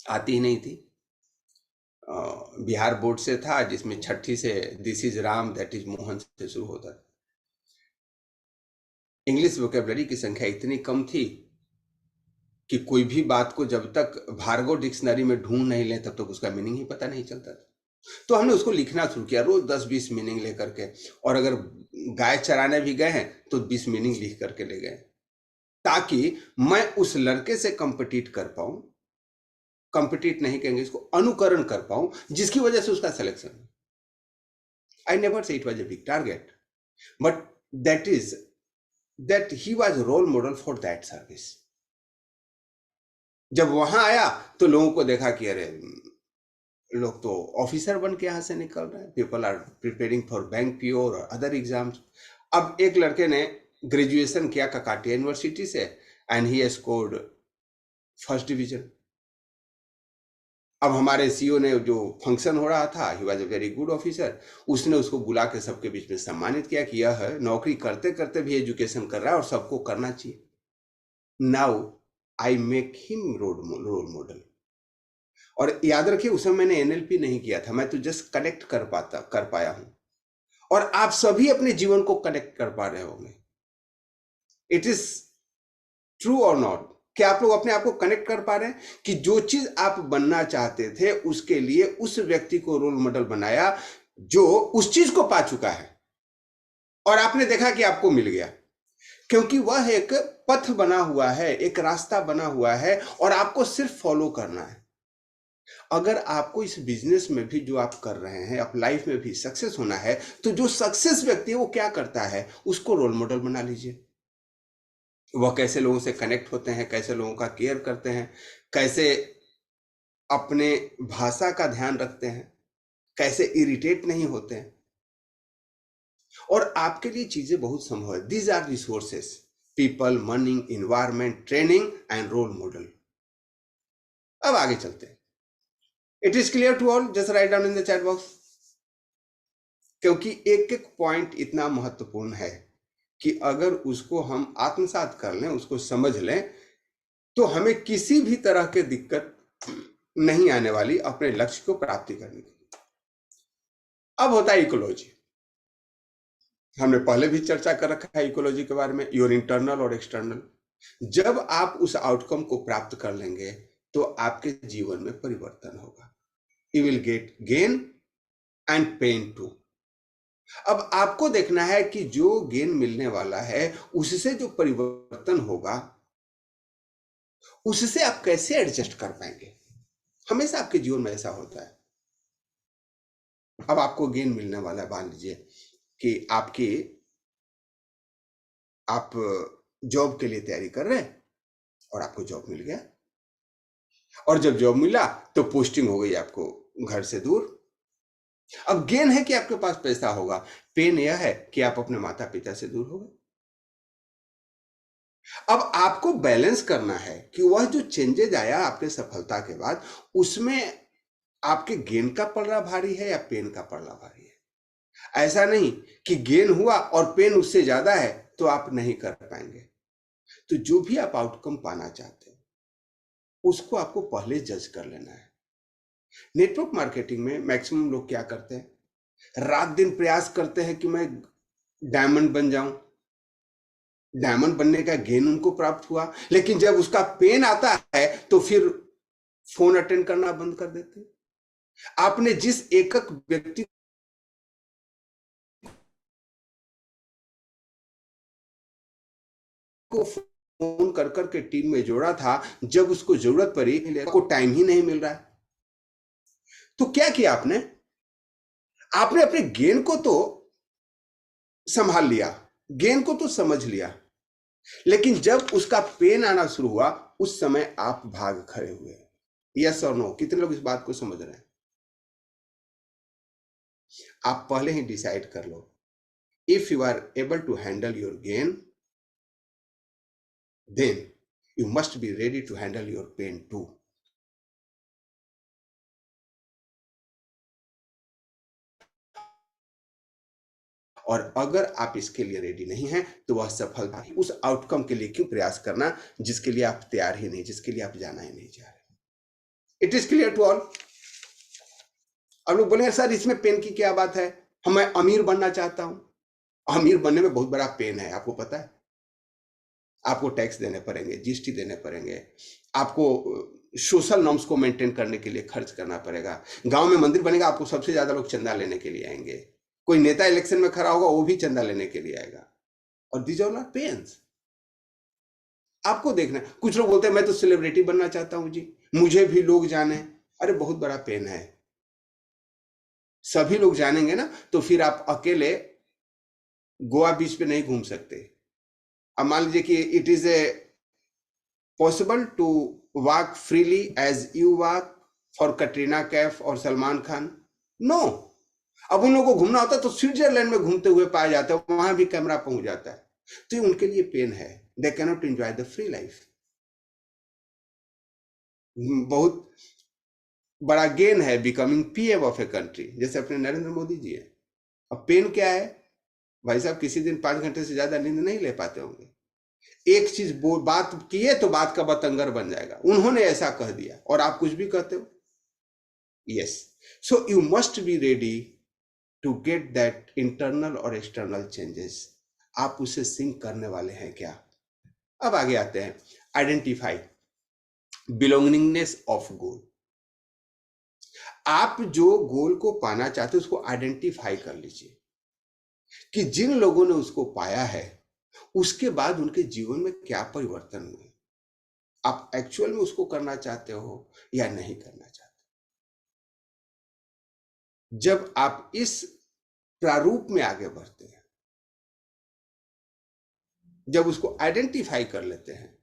आती ही नहीं थी। बिहार बोर्ड से था, जिसमें छठी से this is Ram that is Mohan से शुरू होता था। इंग्लिश वोकेबलरी की संख्या इतनी कम थी कि कोई भी बात को जब तक भार्गव डिक्शनरी में ढूंढ नहीं ले तब तक उसका मीनिंग ही पता नहीं चलता था। तो हमने उसको लिखना शुरू किया, रोज 10-20 मीनिंग लेकर के, और अगर गाय चराने भी गए हैं तो 20 मीनिंग लिख करके ले गए, ताकि मैं उस लड़के से कंपीट कर पाऊं, कंपीट नहीं कहेंगे इसको, अनुकरण कर पाऊं, जिसकी वजह से उसका selection. I never say it was a big target, but that he was role model for that service. जब वहां आया तो लोगों को देखा कि अरे लोग तो ऑफिसर बन के यहां से निकल रहे हैं, people are preparing for bank PO और अदर एग्जाम्स। अब एक लड़के ने ग्रेजुएशन किया ककाटिया यूनिवर्सिटी से, and he scored first division. अब हमारे सीईओ ने, जो फंक्शन हो रहा था, he was a very good officer, उसने उसको बुला के सबके बीच में सम्मानित किया कि यह नौकरी करते करते भी एजुकेशन कर रहा है और सबको करना चाहिए। Now I make him role model. और याद रखिए, उस समय मैंने एनएलपी नहीं किया था, मैं तो जस्ट कनेक्ट कर पाया हूं, और आप सभी अपने जीवन को कनेक्ट कर पा रहे होंगे। इट इज ट्रू और नॉट? क्या आप लोग अपने आप को कनेक्ट कर पा रहे हैं कि जो चीज आप बनना चाहते थे उसके लिए उस व्यक्ति को रोल मॉडल बनाया जो उस चीज को पा चुका है, और आपने देखा कि आपको मिल गया, क्योंकि वह एक पथ बना हुआ है, एक रास्ता बना हुआ है, और आपको सिर्फ फॉलो करना है। अगर आपको इस बिजनेस में भी जो आप कर रहे हैं, आप लाइफ में भी सक्सेस होना है, तो जो सक्सेस व्यक्ति है वो क्या करता है, उसको रोल मॉडल बना लीजिए। वह कैसे लोगों से कनेक्ट होते हैं, कैसे लोगों का केयर करते हैं, कैसे अपने भाषा का ध्यान रखते हैं, कैसे इरिटेट नहीं होते हैं, और आपके लिए चीजें बहुत संभव है। These are resources: people, money, environment, training and role model. अब आगे चलते हैं। It is clear to all? Just write down in the chat box, क्योंकि एक एक पॉइंट इतना महत्वपूर्ण है कि अगर उसको हम आत्मसात कर लें, उसको समझ लें, तो हमें किसी भी तरह की दिक्कत नहीं आने वाली अपने लक्ष्य को प्राप्ति करने के लिए। अब होता है इकोलॉजी। हमने पहले भी चर्चा कर रखा है इकोलॉजी के बारे में, योर इंटरनल और एक्सटर्नल। जब आप उस आउटकम को प्राप्त कर लेंगे तो आपके जीवन में परिवर्तन होगा। You will get gain and pain too. अब आपको देखना है कि जो गेन मिलने वाला है उससे जो परिवर्तन होगा उससे आप कैसे एडजस्ट कर पाएंगे। हमेशा आपके जीवन में ऐसा होता है। अब आपको गेन मिलने वाला है, मान लीजिए कि आप जॉब के लिए तैयारी कर रहे हैं और आपको जॉब मिल गया, और जब जॉब मिला तो पोस्टिंग हो गई आपको घर से दूर। अब गेन है कि आपके पास पैसा होगा, पेन यह है कि आप अपने माता पिता से दूर हो गए। अब आपको बैलेंस करना है कि वह जो चेंजेज आया आपके सफलता के बाद, उसमें आपके गेन का पलड़ा भारी है या पेन का पलड़ा भारी है। ऐसा नहीं कि गेन हुआ और पेन उससे ज्यादा है तो आप नहीं कर पाएंगे। तो जो भी आप आउटकम पाना चाहते हैं उसको आपको पहले जज कर लेना है। नेटवर्क मार्केटिंग में मैक्सिमम लोग क्या करते हैं, रात दिन प्रयास करते हैं कि मैं डायमंड बन जाऊं। डायमंड बनने का गेन उनको प्राप्त हुआ, लेकिन जब उसका पेन आता है तो फिर फोन अटेंड करना बंद कर देते हैं। आपने जिस एकक व्यक्ति को फोन कर करके टीम में जोड़ा था, जब उसको जरूरत पड़ी को टाइम ही नहीं मिल रहा है। तो क्या किया आपने अपने गेन को तो संभाल लिया, गेन को तो समझ लिया, लेकिन जब उसका पेन आना शुरू हुआ उस समय आप भाग खड़े हुए। यस और नो? कितने लोग इस बात को समझ रहे हैं? आप पहले ही डिसाइड कर लो, if you are able to handle your gain, then you must be ready to handle your pain too. और अगर आप इसके लिए रेडी नहीं हैं तो वह सफलता, उस आउटकम के लिए क्यों प्रयास करना जिसके लिए आप तैयार ही नहीं, जिसके लिए आप जाना ही नहीं चाह रहे। It is clear to all? अब लोग बोलेंगे सर इसमें पेन की क्या बात है, मैं अमीर बनना चाहता हूं। अमीर बनने में बहुत बड़ा पेन है, आपको पता है। आपको टैक्स देने पड़ेंगे, जीएसटी देने पड़ेंगे, आपको सोशल नॉर्म्स को मेंटेन करने के लिए खर्च करना पड़ेगा। गांव में मंदिर बनेगा, आपको सबसे ज्यादा लोग चंदा लेने के लिए आएंगे। कोई नेता इलेक्शन में खड़ा होगा, वो भी चंदा लेने के लिए आएगा। और दीज आर नॉट पेन्स। आपको देखना, कुछ लोग बोलते हैं मैं तो सेलिब्रिटी बनना चाहता हूं जी, मुझे भी लोग जाने। अरे बहुत बड़ा पेन है। सभी लोग जानेंगे ना तो फिर आप अकेले गोवा बीच पे नहीं घूम सकते। अब मान लीजिए कि it is a possible to walk freely as you walk for Katrina Kaif और सलमान खान? नो। अब उन लोगों को घूमना होता है तो स्विट्जरलैंड में घूमते हुए पाया जाता है, वहां भी कैमरा पहुंच जाता है। तो ये उनके लिए पेन है, they can not enjoy the free life. बहुत बड़ा गेन है becoming PM of a country, जैसे अपने नरेंद्र मोदी जी है। अब पेन क्या है भाई साहब, किसी दिन 5 घंटे से ज्यादा नींद नहीं ले पाते होंगे। एक चीज बात किए तो बात का बतंगर बन जाएगा, उन्होंने ऐसा कह दिया और आप कुछ भी कहते हो। Yes, so you must be ready to get that internal और एक्सटर्नल चेंजेस। आप उसे सिंक करने वाले हैं क्या? अब आगे आते हैं, आइडेंटिफाई बिलोंगिंगनेस ऑफ गोल। आप जो गोल को पाना चाहते हो उसको आइडेंटिफाई कर लीजिए कि जिन लोगों ने उसको पाया है उसके बाद उनके जीवन में क्या परिवर्तन हुए। आप एक्चुअल में उसको करना चाहते हो या नहीं करना चाहते। जब आप इस प्रारूप में आगे बढ़ते हैं, जब उसको आइडेंटिफाई कर लेते हैं,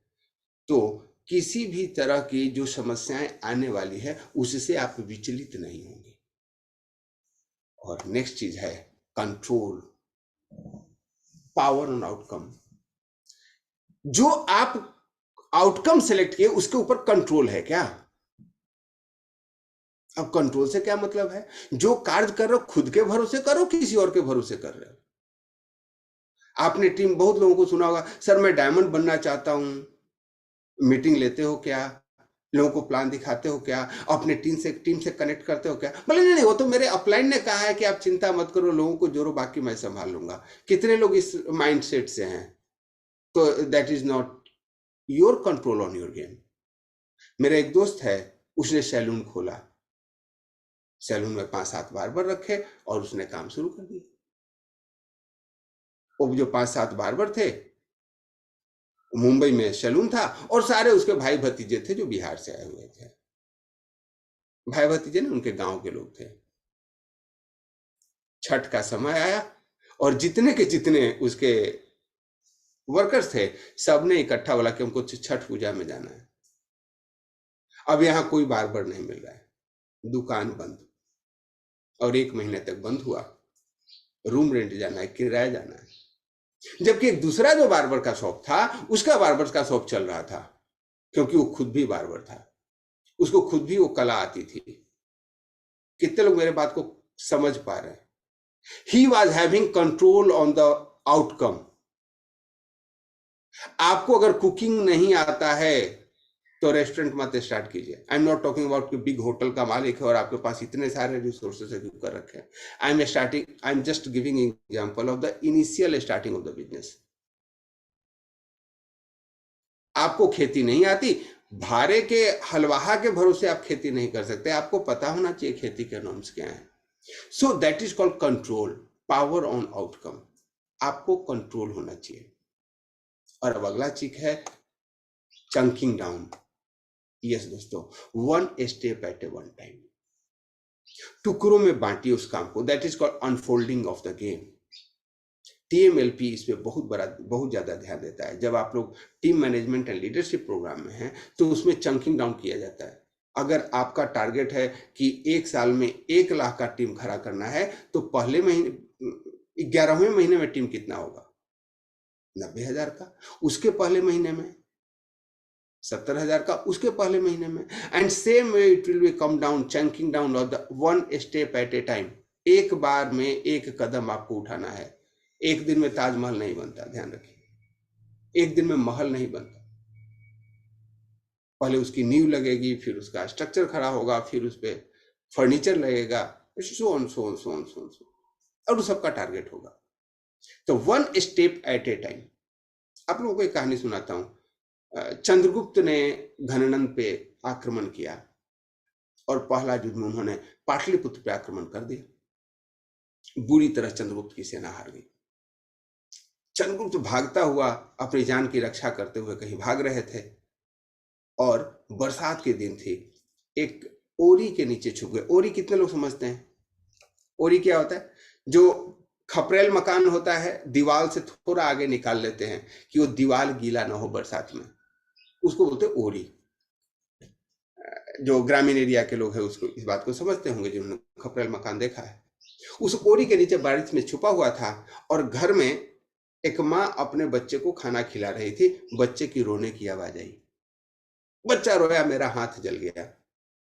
तो किसी भी तरह की जो समस्याएं आने वाली है उससे आप विचलित नहीं होंगे। और नेक्स्ट चीज है कंट्रोल, पावर ऑन आउटकम। जो आप आउटकम सेलेक्ट किए उसके ऊपर कंट्रोल है क्या? अब कंट्रोल से क्या मतलब है? जो कार्य कर रहे हो खुद के भरोसे करो, किसी और के भरोसे कर रहे हो? आपने टीम, बहुत लोगों को सुना होगा, सर मैं डायमंड बनना चाहता हूं। मीटिंग लेते हो क्या? लोगों को प्लान दिखाते हो क्या? अपने टीम से कनेक्ट करते हो क्या? बोले नहीं नहीं, वो तो मेरे अपलाइन ने कहा है कि आप चिंता मत करो, लोगों को जोड़ो, बाकी मैं संभाल लूंगा। कितने लोग इस माइंडसेट से हैं? तो that is not your control on your game. मेरा एक दोस्त है, उसने सैलून खोला, सैलून में 5-7 बार्बर रखे और उसने काम शुरू कर दिया। वो जो 5-7 बार्बर थे, मुंबई में सैलून था, और सारे उसके भाई भतीजे थे जो बिहार से आए हुए थे। भाई भतीजे ने उनके गांव के लोग थे। छठ का समय आया और जितने के जितने उसके वर्कर्स थे, सबने इकट्ठा बोला कि हमको छठ पूजा में जाना है। अब यहां कोई बार्बर नहीं मिल रहा है, दुकान बंद, और 1 महीने तक बंद हुआ। रूम रेंट जाना है, किराया जाना है। जबकि एक दूसरा जो बार्बर का शॉप था, उसका बार्बर का शॉप चल रहा था, क्योंकि वो खुद भी बार्बर था, उसको खुद भी वो कला आती थी। कितने लोग मेरे बात को समझ पा रहे हैं? He was having control on the outcome. आपको अगर कुकिंग नहीं आता है तो रेस्टोरेंट मत स्टार्ट कीजिए। I am not talking about कि बिग होटल का मालिक है और आपके पास इतने सारे रिसोर्सेज कर रखे हैं। I am just giving example of the initial starting of the business. आपको खेती नहीं आती, भारे के हलवाहा के भरोसे आप खेती नहीं कर सकते। आपको पता होना चाहिए खेती के नॉर्म्स क्या है। So that is called control, power on outcome. आपको कंट्रोल होना चाहिए। और अब अगला चीज है चंकिंग डाउन। यस दोस्तों, 1 step at a one time. टुकड़ों में बांटिए उस काम को। That is called unfolding of the game. TMLP इस पे बहुत ज्यादा ध्यान देता है। जब आप लोग team management and leadership program में हैं तो उसमें चंकिंग डाउन किया जाता है। अगर आपका टारगेट है कि 1 साल में 1 लाख का टीम खड़ा करना है, तो पहले महीने 11वें महीने में टीम कितना होगा? 90,000 का। उसके पहले महीने में 70,000 का। उसके पहले महीने में, and same way it will be come down, chunking down of the 1 step at A time. एक बार में 1 कदम आपको उठाना है। एक दिन में ताजमहल नहीं बनता, ध्यान रखिए। एक दिन में महल नहीं बनता। पहले उसकी नींव लगेगी, फिर उसका स्ट्रक्चर खड़ा होगा, फिर उस पर फर्नीचर लगेगा, सो और उस सबका टारगेट होगा। तो 1 स्टेप एट ए टाइम। आप लोगों को एक कहानी सुनाता हूं। चंद्रगुप्त ने घननंद पे आक्रमण किया और पहला युद्ध में उन्होंने पाटलिपुत्र पे आक्रमण कर दिया। बुरी तरह चंद्रगुप्त की सेना हार गई। चंद्रगुप्त भागता हुआ अपनी जान की रक्षा करते हुए कहीं भाग रहे थे, और बरसात के दिन थी। एक ओरी के नीचे छुप गए। ओरी कितने लोग समझते हैं? ओरी क्या होता है? जो खपरेल मकान होता है, दीवार से थोड़ा आगे निकाल लेते हैं कि वो दीवार गीला ना हो बरसात में, उसको बोलते हैं ओरी। जो ग्रामीण एरिया के लोग हैं उसको इस बात को समझते होंगे, जिन्होंने खपरेल मकान देखा है। उस ओरी के नीचे बारिश में छुपा हुआ था, और घर में एक माँ अपने बच्चे को खाना खिला रही थी। बच्चे की रोने की आवाज आई। बच्चा रोया, मेरा हाथ जल गया।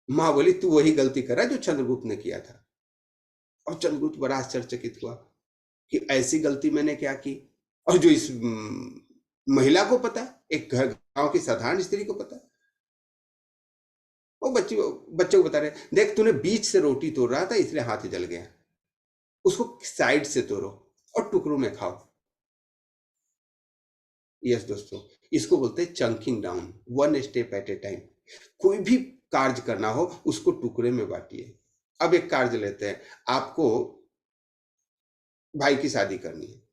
माँ बोली, तू वही गलती कर रहा है जो चंद्रगुप्त ने किया था। और चंद्रगुप्त बड़ा आश्चर्यचकित हुआ कि ऐसी गलती मैंने क्या की, और जो इस महिला को पता है, एक गांव की साधारण स्त्री को पता है। वो बच्चे को बता रहे, देख तूने बीच से रोटी तोड़ रहा था इसलिए हाथ जल गया, उसको साइड से तोड़ो और टुकड़ों में खाओ। यस दोस्तों, इसको बोलते हैं chunking down, 1 step at A time. कोई भी कार्य करना हो उसको टुकड़े में बांटिए। अब एक कार्य लेते हैं, आपको भाई की शादी करनी है।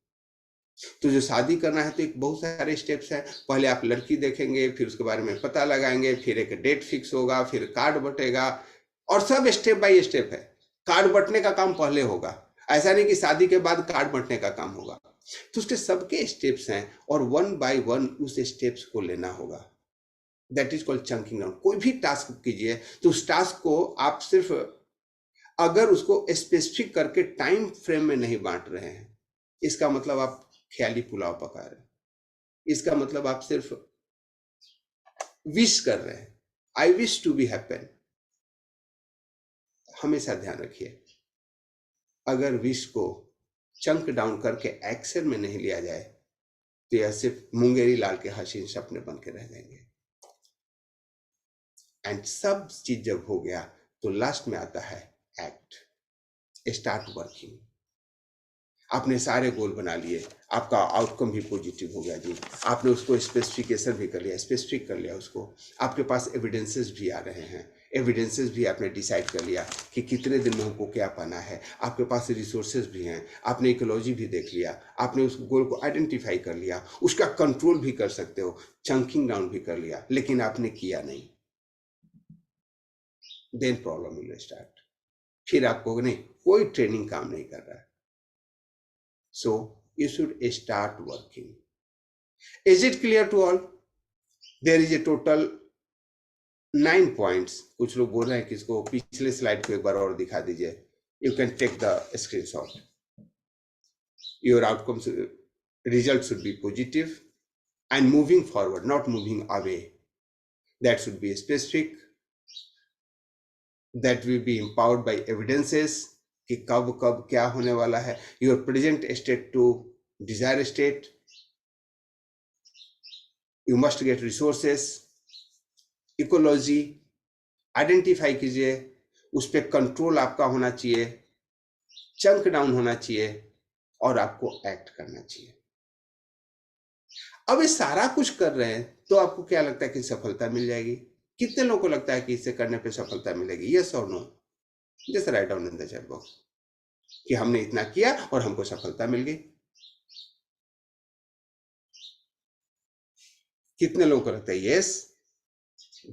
तो जो शादी करना है तो एक बहुत सारे स्टेप्स हैं। पहले आप लड़की देखेंगे, फिर उसके बारे में पता लगाएंगे, फिर एक डेट फिक्स होगा, फिर कार्ड बटेगा, और सब स्टेप बाय स्टेप है। कार्ड बटने का काम पहले होगा, ऐसा नहीं कि शादी के बाद कार्ड बटने का काम होगा। तो उसके सबके स्टेप्स हैं, और 1 बाय 1 उस स्टेप्स को लेना होगा। That is called chunking down. कोई भी टास्क कीजिए तो उस टास्क को आप सिर्फ, अगर उसको स्पेसिफिक करके टाइम फ्रेम में नहीं बांट रहे हैं, इसका मतलब आप ख्याली पुलाव पका रहे हैं। इसका मतलब आप सिर्फ विश कर रहे हैं, I wish to be happen. हमेशा ध्यान रखिए, अगर विश को चंक डाउन करके एक्शन में नहीं लिया जाए तो यह सिर्फ मुंगेरी लाल के हसीन सपने बन के रह जाएंगे। एंड सब चीज जब हो गया तो लास्ट में आता है एक्ट, स्टार्ट वर्किंग। आपने सारे गोल बना लिए, आपका आउटकम भी पॉजिटिव हो गया जी, आपने उसको स्पेसिफिकेशन भी कर लिया, स्पेसिफिक कर लिया उसको, आपके पास एविडेंसेस भी आ रहे हैं, एविडेंसेस भी आपने डिसाइड कर लिया कि कितने दिन में हमको क्या पाना है, आपके पास रिसोर्सेज भी हैं, आपने इकोलॉजी भी देख लिया, आपने उस गोल को आइडेंटिफाई कर लिया, उसका कंट्रोल भी कर सकते हो, चंकिंग डाउन भी कर लिया, लेकिन आपने किया नहीं, देन प्रॉब्लम विल स्टार्ट। फिर आपको नहीं, कोई ट्रेनिंग काम नहीं कर रहा है। So you should start working. Is it clear to all? There is a total 9 points. कुछ लोग बोल रहे हैं कि इसको पिछले स्लाइड को एक बार और दिखा दीजिए. You can take the screenshot. Your outcomes, result should be positive and moving forward, not moving away. That should be specific. That will be empowered by evidences. कि कब कब क्या होने वाला है, your present state to desire state, you must get resources, ecology identify कीजिए, उस पर कंट्रोल आपका होना चाहिए, चंक डाउन होना चाहिए और आपको एक्ट करना चाहिए। अब ये सारा कुछ कर रहे हैं तो आपको क्या लगता है कि सफलता मिल जाएगी? कितने लोगों को लगता है कि इसे करने पे सफलता मिलेगी? यस और no? Just write down in the chat box कि हमने इतना किया और हमको सफलता मिल गई। कितने लोगों को लगता है यस,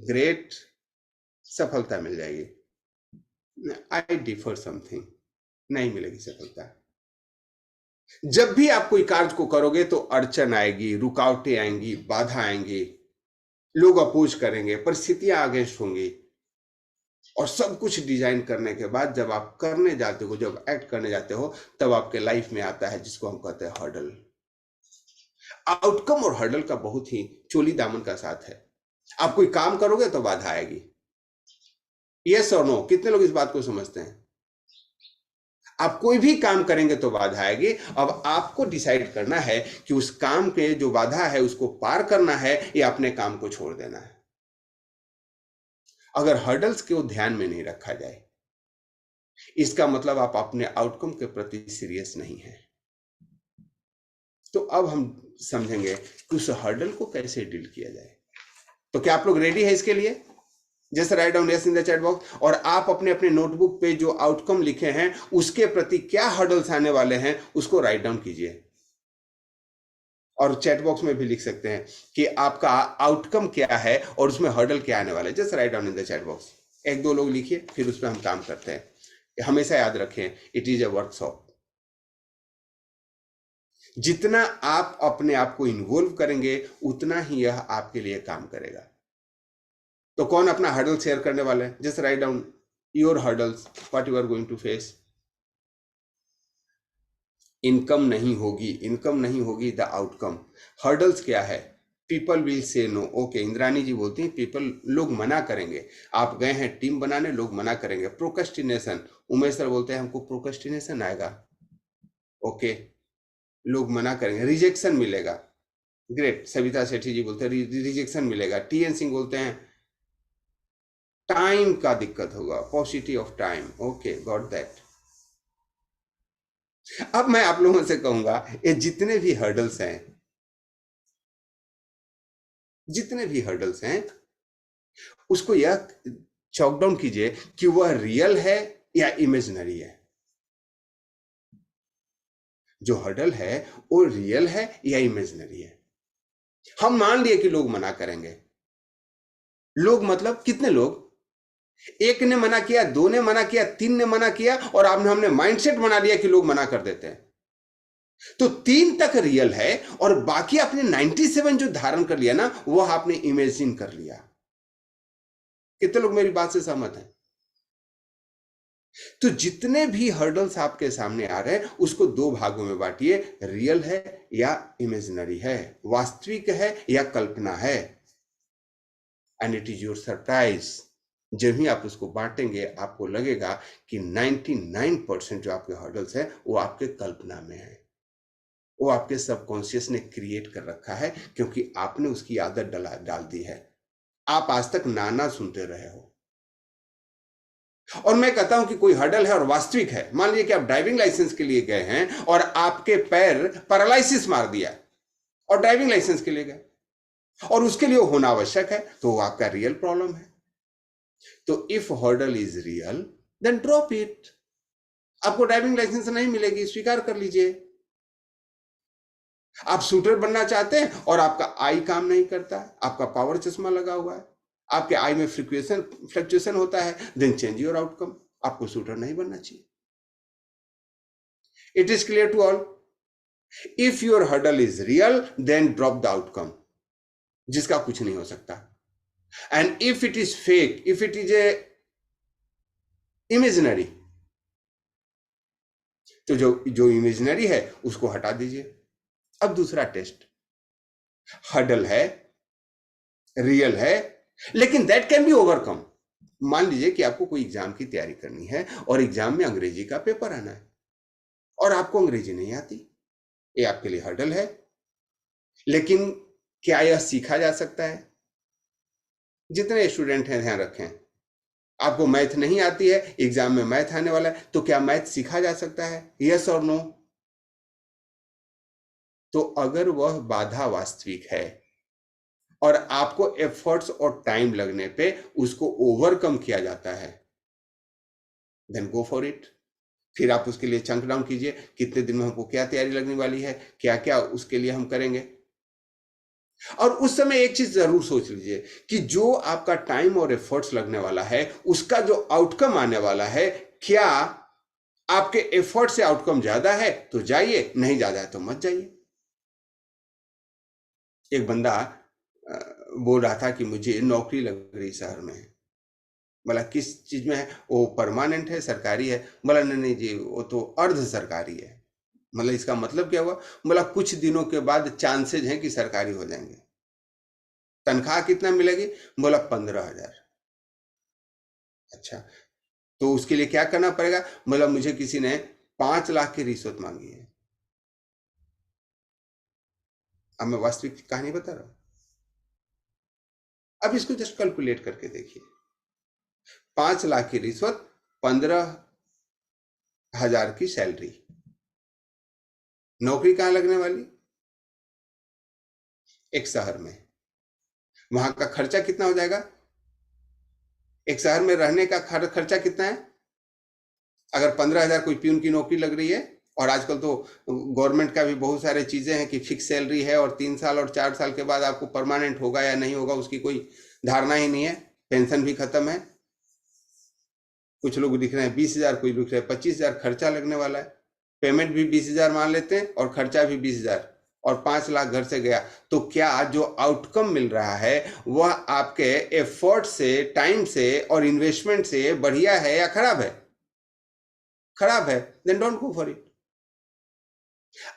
ग्रेट, सफलता मिल जाएगी? आई डिफर समथिंग, नहीं मिलेगी सफलता। जब भी आप कोई कार्य को करोगे तो अड़चन आएगी, रुकावटें आएंगी, बाधा आएंगी, लोग अपोज करेंगे, परिस्थितियां अगेंस्ट होंगी, और सब कुछ डिजाइन करने के बाद जब आप करने जाते हो, जब एक्ट करने जाते हो, तब आपके लाइफ में आता है जिसको हम कहते हैं हर्डल। आउटकम और हर्डल का बहुत ही चोली दामन का साथ है। आप कोई काम करोगे तो बाधा आएगी, यस और नो? कितने लोग इस बात को समझते हैं? आप कोई भी काम करेंगे तो बाधा आएगी। अब आपको डिसाइड करना है कि उस काम के जो बाधा है उसको पार करना है या अपने काम को छोड़ देना है। अगर हर्डल्स को ध्यान में नहीं रखा जाए, इसका मतलब आप अपने आउटकम के प्रति सीरियस नहीं हैं। तो अब हम समझेंगे कि उस हर्डल को कैसे डील किया जाए। तो क्या आप लोग रेडी है इसके लिए? Just write down yes in the chat box, और आप अपने अपने नोटबुक पे जो आउटकम लिखे हैं उसके प्रति क्या हर्डल्स आने वाले हैं उसको राइट डाउन कीजिए, और चैट बॉक्स में भी लिख सकते हैं कि आपका आउटकम क्या है और उसमें हर्डल क्या आने वाला है। Just write down in the chat box. एक दो लोग लिखिए, फिर उस पर हम काम करते हैं। हमेशा याद रखें, इट इज अ वर्कशॉप। जितना आप अपने आप को इन्वॉल्व करेंगे उतना ही यह आपके लिए काम करेगा। तो कौन अपना हर्डल शेयर करने वाला है? Just write down your hurdles, what you are going to face. Income नहीं होगी, इनकम नहीं होगी द आउटकम। हर्डल्स क्या है? People will say no. Okay, Indrani ji बोलती हैं पीपल, लोग मना करेंगे। आप गए हैं टीम बनाने, लोग मना करेंगे। प्रोक्रेस्टिनेशन, उमेश सर बोलते हैं हमको प्रोक्रेस्टिनेशन आएगा। ओके, लोग मना करेंगे। रिजेक्शन मिलेगा, ग्रेट। सविता सेठी जी बोलते हैं रिजेक्शन मिलेगा। टीएन सिंह बोलते हैं टाइम का दिक्कत होगा, पॉसिटी of time. Okay, got that. अब मैं आप लोगों से कहूंगा, ये जितने भी हर्डल्स हैं, जितने भी हर्डल्स हैं, उसको यह चॉक डाउन कीजिए कि वह रियल है या इमेजिनरी है। जो हर्डल है वो रियल है या इमेजिनरी है। हम मान लिए कि लोग मना करेंगे। लोग मतलब कितने लोग? एक ने मना किया, दो ने मना किया, तीन ने मना किया, और हमने माइंडसेट बना लिया कि लोग मना कर देते हैं। तो 3 तक रियल है और बाकी आपने 97 जो धारण कर लिया ना, वह आपने इमेजिन कर लिया। कितने लोग मेरी बात से सहमत हैं? तो जितने भी हर्डल्स आपके सामने आ रहे हैं उसको 2 भागों में बांटिए, रियल है या इमेजिनरी है, वास्तविक है या कल्पना है। And it is your surprise जब ही आप उसको बांटेंगे आपको लगेगा कि 99% जो आपके हर्डल्स है वो आपके कल्पना में है, वो आपके सबकॉन्शियस ने क्रिएट कर रखा है, क्योंकि आपने उसकी आदत डाल दी है। आप आज तक नाना सुनते रहे हो। और मैं कहता हूं कि कोई हर्डल है और वास्तविक है। मान लीजिए कि आप ड्राइविंग लाइसेंस के लिए गए हैं और आपके पैर पैरालिसिस मार दिया और ड्राइविंग लाइसेंस के लिए गए और उसके लिए होना आवश्यक है, तो वो आपका रियल प्रॉब्लम है। तो if hurdle is real then drop it. आपको ड्राइविंग लाइसेंस नहीं मिलेगी, स्वीकार कर लीजिए। आप शूटर बनना चाहते हैं और आपका आई काम नहीं करता है, आपका पावर चश्मा लगा हुआ है, आपके आई में फ्लक्चुएशन होता है, देन चेंज योर आउटकम। आपको शूटर नहीं बनना चाहिए। It is clear to all. If your hurdle is real then drop the outcome, जिसका कुछ नहीं हो सकता। And if it is fake, if it is a imaginary, तो जो इमेजिनरी है उसको हटा दीजिए। अब दूसरा टेस्ट, हर्डल है, रियल है, लेकिन दैट कैन बी ओवरकम। मान लीजिए कि आपको कोई एग्जाम की तैयारी करनी है और एग्जाम में अंग्रेजी का पेपर आना है और आपको अंग्रेजी नहीं आती, ये आपके लिए हर्डल है। लेकिन क्या यह सीखा जा सकता है? जितने स्टूडेंट हैं ध्यान रखें, आपको मैथ नहीं आती है, एग्जाम में मैथ आने वाला है, तो क्या मैथ सीखा जा सकता है? यस और नो? तो अगर वह बाधा वास्तविक है और आपको एफर्ट्स और टाइम लगने पे उसको ओवरकम किया जाता है, देन गो फॉर इट। फिर आप उसके लिए चंक डाउन कीजिए, कितने दिन में हमको क्या तैयारी लगने वाली है, क्या क्या उसके लिए हम करेंगे। और उस समय एक चीज जरूर सोच लीजिए कि जो आपका टाइम और एफर्ट्स लगने वाला है उसका जो आउटकम आने वाला है, क्या आपके एफर्ट से आउटकम ज्यादा है तो जाइए, नहीं ज्यादा है तो मत जाइए। एक बंदा बोल रहा था कि मुझे नौकरी लग रही शहर में। बोला किस चीज में है? वो परमानेंट है, सरकारी है। बोला नहीं नहीं जी, वो तो अर्ध सरकारी है। मतलब इसका मतलब क्या हुआ? बोला कुछ दिनों के बाद चांसेज हैं कि सरकारी हो जाएंगे। तनख्वाह कितना मिलेगी? बोला 15,000। अच्छा, तो उसके लिए क्या करना पड़ेगा? बोला मुझे किसी ने 5 लाख की रिश्वत मांगी है। अब मैं वास्तविक कहानी बता रहा हूं। अब इसको जस्ट कैलकुलेट करके देखिए, 5 लाख की रिश्वत, 15,000 की सैलरी, नौकरी कहां लगने वाली? एक शहर में। वहां का खर्चा कितना हो जाएगा? एक शहर में रहने का खर्चा कितना है? अगर 15,000 कोई प्यून की नौकरी लग रही है, और आजकल तो गवर्नमेंट का भी बहुत सारे चीजें हैं कि फिक्स सैलरी है और 3 साल और 4 साल के बाद आपको परमानेंट होगा या नहीं होगा उसकी कोई धारणा ही नहीं है। पेंशन भी खत्म है। कुछ लोग दिख रहे हैं 20,000, कोई लिख रहे हैं 25,000 खर्चा लगने वाला है। पेमेंट भी 20,000 मान लेते हैं और खर्चा भी 20,000, और 5 लाख घर से गया। तो क्या जो आउटकम मिल रहा है वह आपके एफर्ट से, टाइम से और इन्वेस्टमेंट से बढ़िया है या खराब है? खराब है, then don't go for it.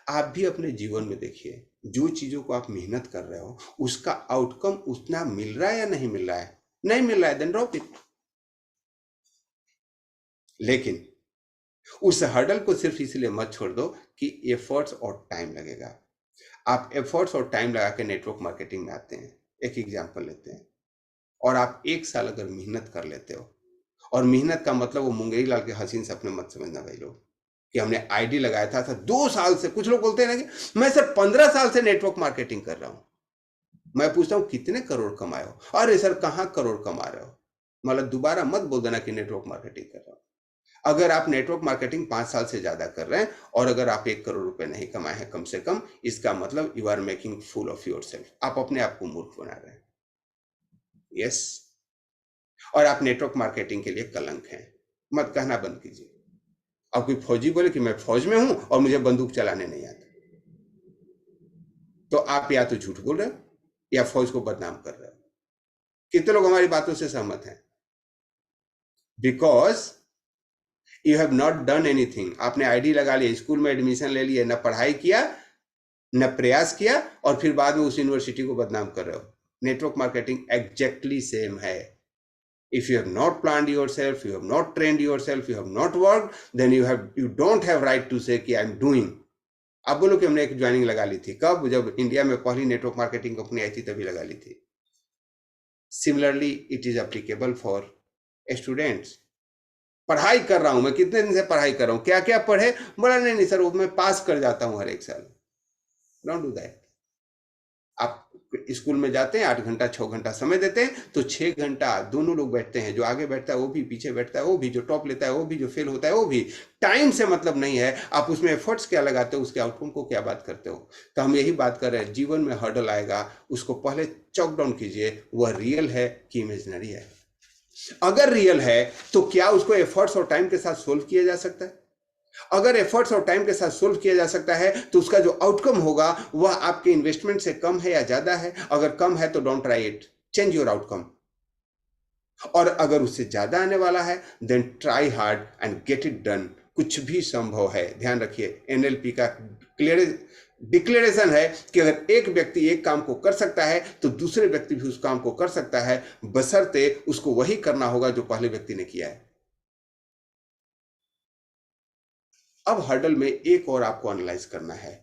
आप भी अपने जीवन में देखिए, जो चीजों को आप मेहनत कर रहे हो उसका आउटकम उतना मिल रहा है या नहीं मिल रहा है? नहीं मिल रहा है, देन ड्रॉप इट। लेकिन उस हर्डल को सिर्फ इसलिए मत छोड़ दो कि एफर्ट्स और टाइम लगेगा। आप एफर्ट्स और टाइम लगा के नेटवर्क मार्केटिंग में आते हैं। एक एग्जांपल लेते हैं, और आप 1 साल अगर मेहनत कर लेते हो, और मेहनत का मतलब वो मुंगेरी लाल के हसीन सपने मत समझना भाई लोग कि हमने आईडी लगाया था 2 साल से। कुछ लोग बोलते हैं ना कि मैं सर 15 साल से नेटवर्क मार्केटिंग कर रहा हूं। मैं पूछता हूं कितने करोड़ कमाए हो? अरे सर कहां करोड़ कमा रहे हो? मतलब दोबारा मत बोल देना कि नेटवर्क मार्केटिंग कर रहा हूं। अगर आप नेटवर्क मार्केटिंग 5 साल से ज्यादा कर रहे हैं और अगर आप 1 करोड़ रुपए नहीं कमाए हैं कम से कम, इसका मतलब you are making fool of yourself. आप अपने आप को मूर्ख बना रहे हैं। यस, और आप नेटवर्क मार्केटिंग के लिए कलंक हैं। मत कहना बंद कीजिए। अब कोई फौजी बोले कि मैं फौज में हूं और मुझे बंदूक चलाने नहीं आता, तो आप या तो झूठ बोल रहे हो या फौज को बदनाम कर रहे हो। कितने लोग हमारी बातों से सहमत हैं? Because you have not done anything. आपने आईडी लगा लिया, स्कूल में एडमिशन ले लिया, न पढ़ाई किया न प्रयास किया, और फिर बाद में उस यूनिवर्सिटी को बदनाम कर रहे हो। नेटवर्क मार्केटिंग एग्जैक्टली सेम है। If you have not planned yourself, you have not trained yourself, you have not worked, then you don't have right to say कि I am doing. आप बोलो कि हमने एक ज्वाइनिंग लगा ली थी, कब? जब इंडिया में पहली नेटवर्क मार्केटिंग कंपनी आई थी तभी लगा ली थी. Similarly it is applicable for students. पढ़ाई कर रहा हूं मैं, कितने दिन से पढ़ाई कर रहा हूं, क्या क्या पढ़े? बोला नहीं सर, वो मैं पास कर जाता हूं हर एक साल. Don't do that. आप स्कूल में जाते हैं, 8 घंटा 6 घंटा समय देते हैं, तो 6 घंटा दोनों लोग बैठते हैं, जो आगे बैठता है वो भी, पीछे बैठता है वो भी, जो टॉप लेता है वो भी, जो फेल होता है वो भी. टाइम से मतलब नहीं है, आप उसमें एफर्ट्स क्या लगाते हो, उसके आउटकम को क्या बात करते हो. तो हम यही बात कर रहे हैं, जीवन में हर्डल आएगा, उसको पहले चॉक डाउन कीजिए, वह रियल है कि इमेजिनरी है. अगर रियल है तो क्या उसको एफर्ट्स और टाइम के साथ सोल्व किया जा सकता है? अगर एफर्ट्स और टाइम के साथ सोल्व किया जा सकता है तो उसका जो आउटकम होगा वह आपके इन्वेस्टमेंट से कम है या ज्यादा है? अगर कम है तो don't try it, change your outcome. और अगर उससे ज्यादा आने वाला है then try hard and get it done. कुछ भी संभव है. ध्यान रखिए, एनएलपी का क्लियर डिक्लेरेशन है कि अगर एक व्यक्ति एक काम को कर सकता है तो दूसरे व्यक्ति भी उस काम को कर सकता है, बशर्ते उसको वही करना होगा जो पहले व्यक्ति ने किया है. अब हर्डल में एक और आपको एनालाइज करना है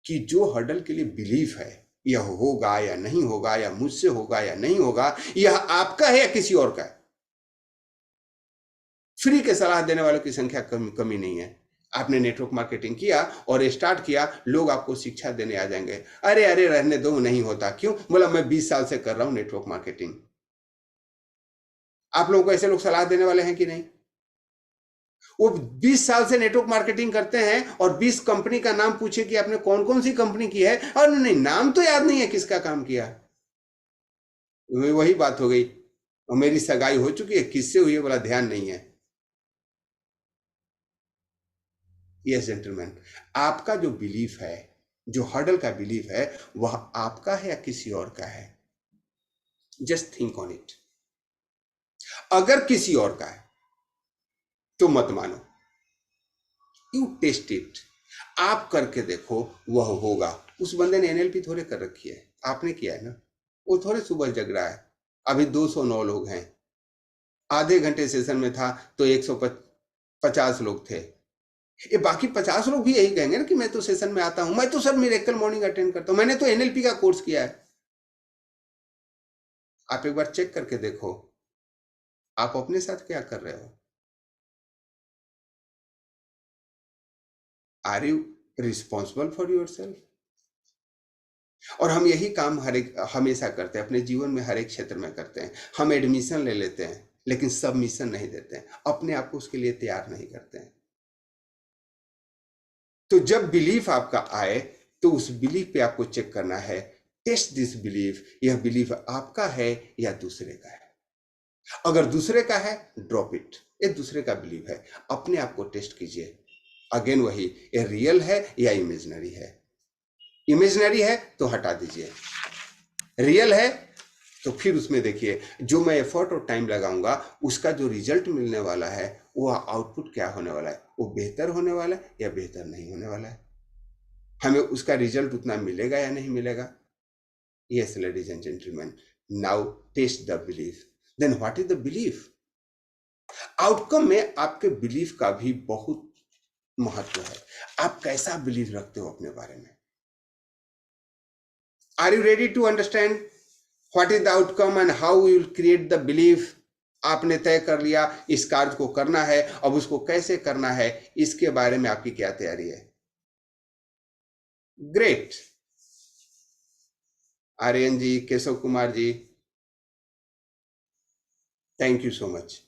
कि जो हर्डल के लिए बिलीफ है, यह होगा या नहीं होगा, या मुझसे होगा या नहीं होगा, यह आपका है या किसी और का है. फ्री के सलाह देने वालों की संख्या कमी नहीं है. आपने नेटवर्क मार्केटिंग किया और स्टार्ट किया, लोग आपको शिक्षा देने आ जाएंगे, अरे अरे रहने दो, नहीं होता. क्यों? बोला मैं 20 साल से कर रहा हूं नेटवर्क मार्केटिंग. आप लोगों को ऐसे लोग सलाह देने वाले हैं कि नहीं? वो 20 साल से नेटवर्क मार्केटिंग करते हैं और 20 कंपनी का नाम पूछे कि आपने कौन कौन सी कंपनी की है, और नहीं, नाम तो याद नहीं है किसका काम किया. वही बात हो गई, और मेरी सगाई हो चुकी है, किससे हुई है? बोला ध्यान नहीं है. यस जेंटलमैन, आपका जो बिलीफ है, जो हर्डल का बिलीफ है, वह आपका है या किसी और का है? Just think on it. अगर किसी और का है तो मत मानो, यू टेस्ट इट. आप करके देखो, वह होगा. उस बंदे ने एनएलपी थोड़े कर रखी है, आपने किया है ना. वो थोड़े सुबह जग रहा है. अभी 209 लोग हैं, आधे घंटे सेशन में था तो 150 लोग थे. ये बाकी 50 लोग भी यही कहेंगे ना कि मैं तो सेशन में आता हूं, मैं तो सर मिरेकल मॉर्निंग अटेंड करता हूं, मैंने तो एनएलपी का कोर्स किया है. आप एक बार चेक करके देखो, आप अपने साथ क्या कर रहे हो. Are you responsible for yourself? और हम यही काम हमेशा करते हैं, अपने जीवन में हर एक क्षेत्र में करते हैं. हम एडमिशन ले लेते हैं लेकिन सबमिशन नहीं देते हैं, अपने आप को उसके लिए तैयार नहीं करते हैं. तो जब बिलीफ आपका आए तो उस बिलीफ पे आपको चेक करना है, टेस्ट दिस बिलीफ. यह बिलीफ आपका है या दूसरे का है? अगर दूसरे का है, ड्रॉप इट. ये दूसरे का बिलीफ है, अपने आप को टेस्ट कीजिए. अगेन वही, ये रियल है या इमेजिनरी है? इमेजिनरी है तो हटा दीजिए, रियल है तो फिर उसमें देखिए जो मैं एफर्ट और टाइम लगाऊंगा उसका जो रिजल्ट मिलने वाला है वह आउटपुट क्या होने वाला है, वो बेहतर होने वाला है या बेहतर नहीं होने वाला है, हमें उसका रिजल्ट उतना मिलेगा या नहीं मिलेगा. Yes ladies and gentleman, now test the belief. Then what is the belief? Outcome में आपके बिलीफ का भी बहुत महत्व है. आप कैसा बिलीव रखते हो अपने बारे में? Are you ready to understand what is the outcome and how you will create the belief? आपने तय कर लिया इस कार्य को करना है, अब उसको कैसे करना है, इसके बारे में आपकी क्या तैयारी है? Great. Aryan ji, Keshav Kumar ji, thank you so much.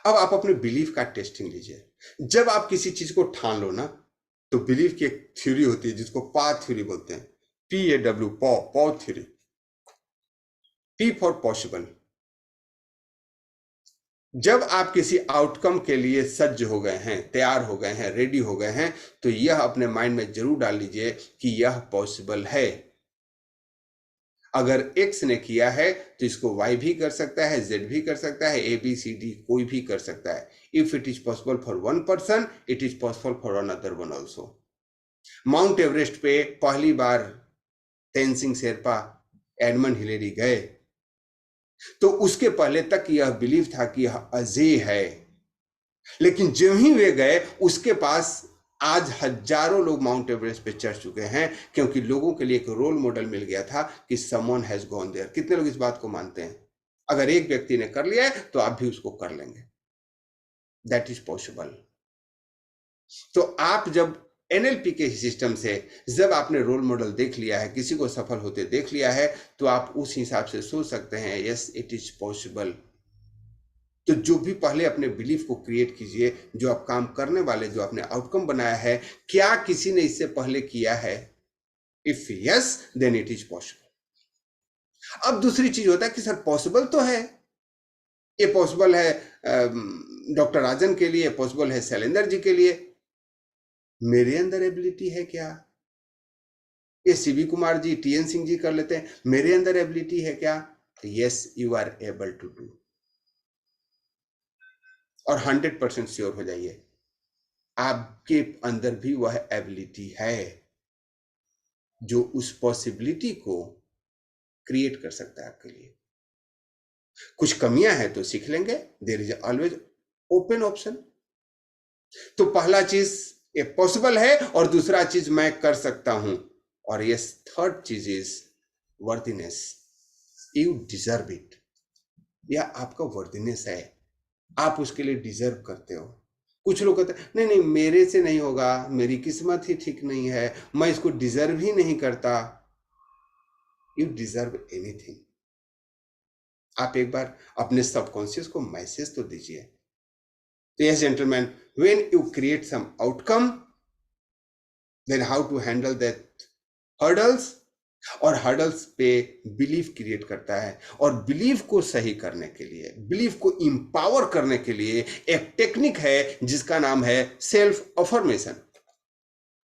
अब आप अपने बिलीफ का टेस्टिंग लीजिए. जब आप किसी चीज को ठान लो ना, तो बिलीफ की एक थ्योरी होती है जिसको पा थ्योरी बोलते हैं. PAW, पॉ थ्योरी. P for possible. जब आप किसी आउटकम के लिए सज्ज हो गए हैं, तैयार हो गए हैं, रेडी हो गए हैं, तो यह अपने माइंड में जरूर डाल लीजिए कि यह पॉसिबल है. अगर X ने किया है तो इसको Y भी कर सकता है, Z भी कर सकता है, ABCD कोई भी कर सकता है. If it is possible for one person, it is possible for another one also. Mount Everest पे पहली बार तेनसिंग शेरपा, एडमंड हिलेरी गए तो उसके पहले तक यह बिलीफ था कि यह अजेय है, लेकिन जो ही वे गए उसके पास आज हजारों लोग माउंट एवरेस्ट पे चढ़ चुके हैं, क्योंकि लोगों के लिए एक रोल मॉडल मिल गया था कि समवन हैज गॉन देयर। कितने लोग इस बात को मानते हैं? अगर एक व्यक्ति ने कर लिया है तो आप भी उसको कर लेंगे। That is possible. तो आप जब एनएलपी के सिस्टम से जब आपने रोल मॉडल देख लिया है, किसी को सफल होते देख लिया है, तो आप उस हिसाब से सोच सकते हैं यस इट इज पॉसिबल। तो जो भी पहले अपने बिलीफ को क्रिएट कीजिए, जो आप काम करने वाले, जो आपने आउटकम बनाया है, क्या किसी ने इससे पहले किया है? If yes then it is possible. अब दूसरी चीज होता है कि सर पॉसिबल तो है, ये पॉसिबल है डॉक्टर राजन के लिए, पॉसिबल है शैलेंद्र जी के लिए, मेरे अंदर एबिलिटी है क्या? ये सीवी कुमार जी, टीएन सिंह जी कर लेते हैं, मेरे अंदर एबिलिटी है क्या? Yes you are able to do. और 100% श्योर हो जाइए आपके अंदर भी वह एबिलिटी है जो उस पॉसिबिलिटी को क्रिएट कर सकता है आपके लिए। कुछ कमियां हैं तो सीख लेंगे, there is always open option. तो पहला चीज ये पॉसिबल है, और दूसरा चीज मैं कर सकता हूं, और ये थर्ड चीज is worthiness. You deserve it. यह आपका वर्दीनेस है, आप उसके लिए डिजर्व करते हो। कुछ लोग कहते हैं नहीं नहीं मेरे से नहीं होगा, मेरी किस्मत ही ठीक नहीं है, मैं इसको डिजर्व ही नहीं करता। You deserve anything. आप एक बार अपने सबकॉन्शियस को मैसेज तो दीजिए। तो yes gentleman, when you create some outcome, then how to handle that hurdles, और हर्डल्स पे बिलीफ क्रिएट करता है। और बिलीफ को सही करने के लिए, बिलीफ को इंपावर करने के लिए एक टेक्निक है जिसका नाम है self affirmation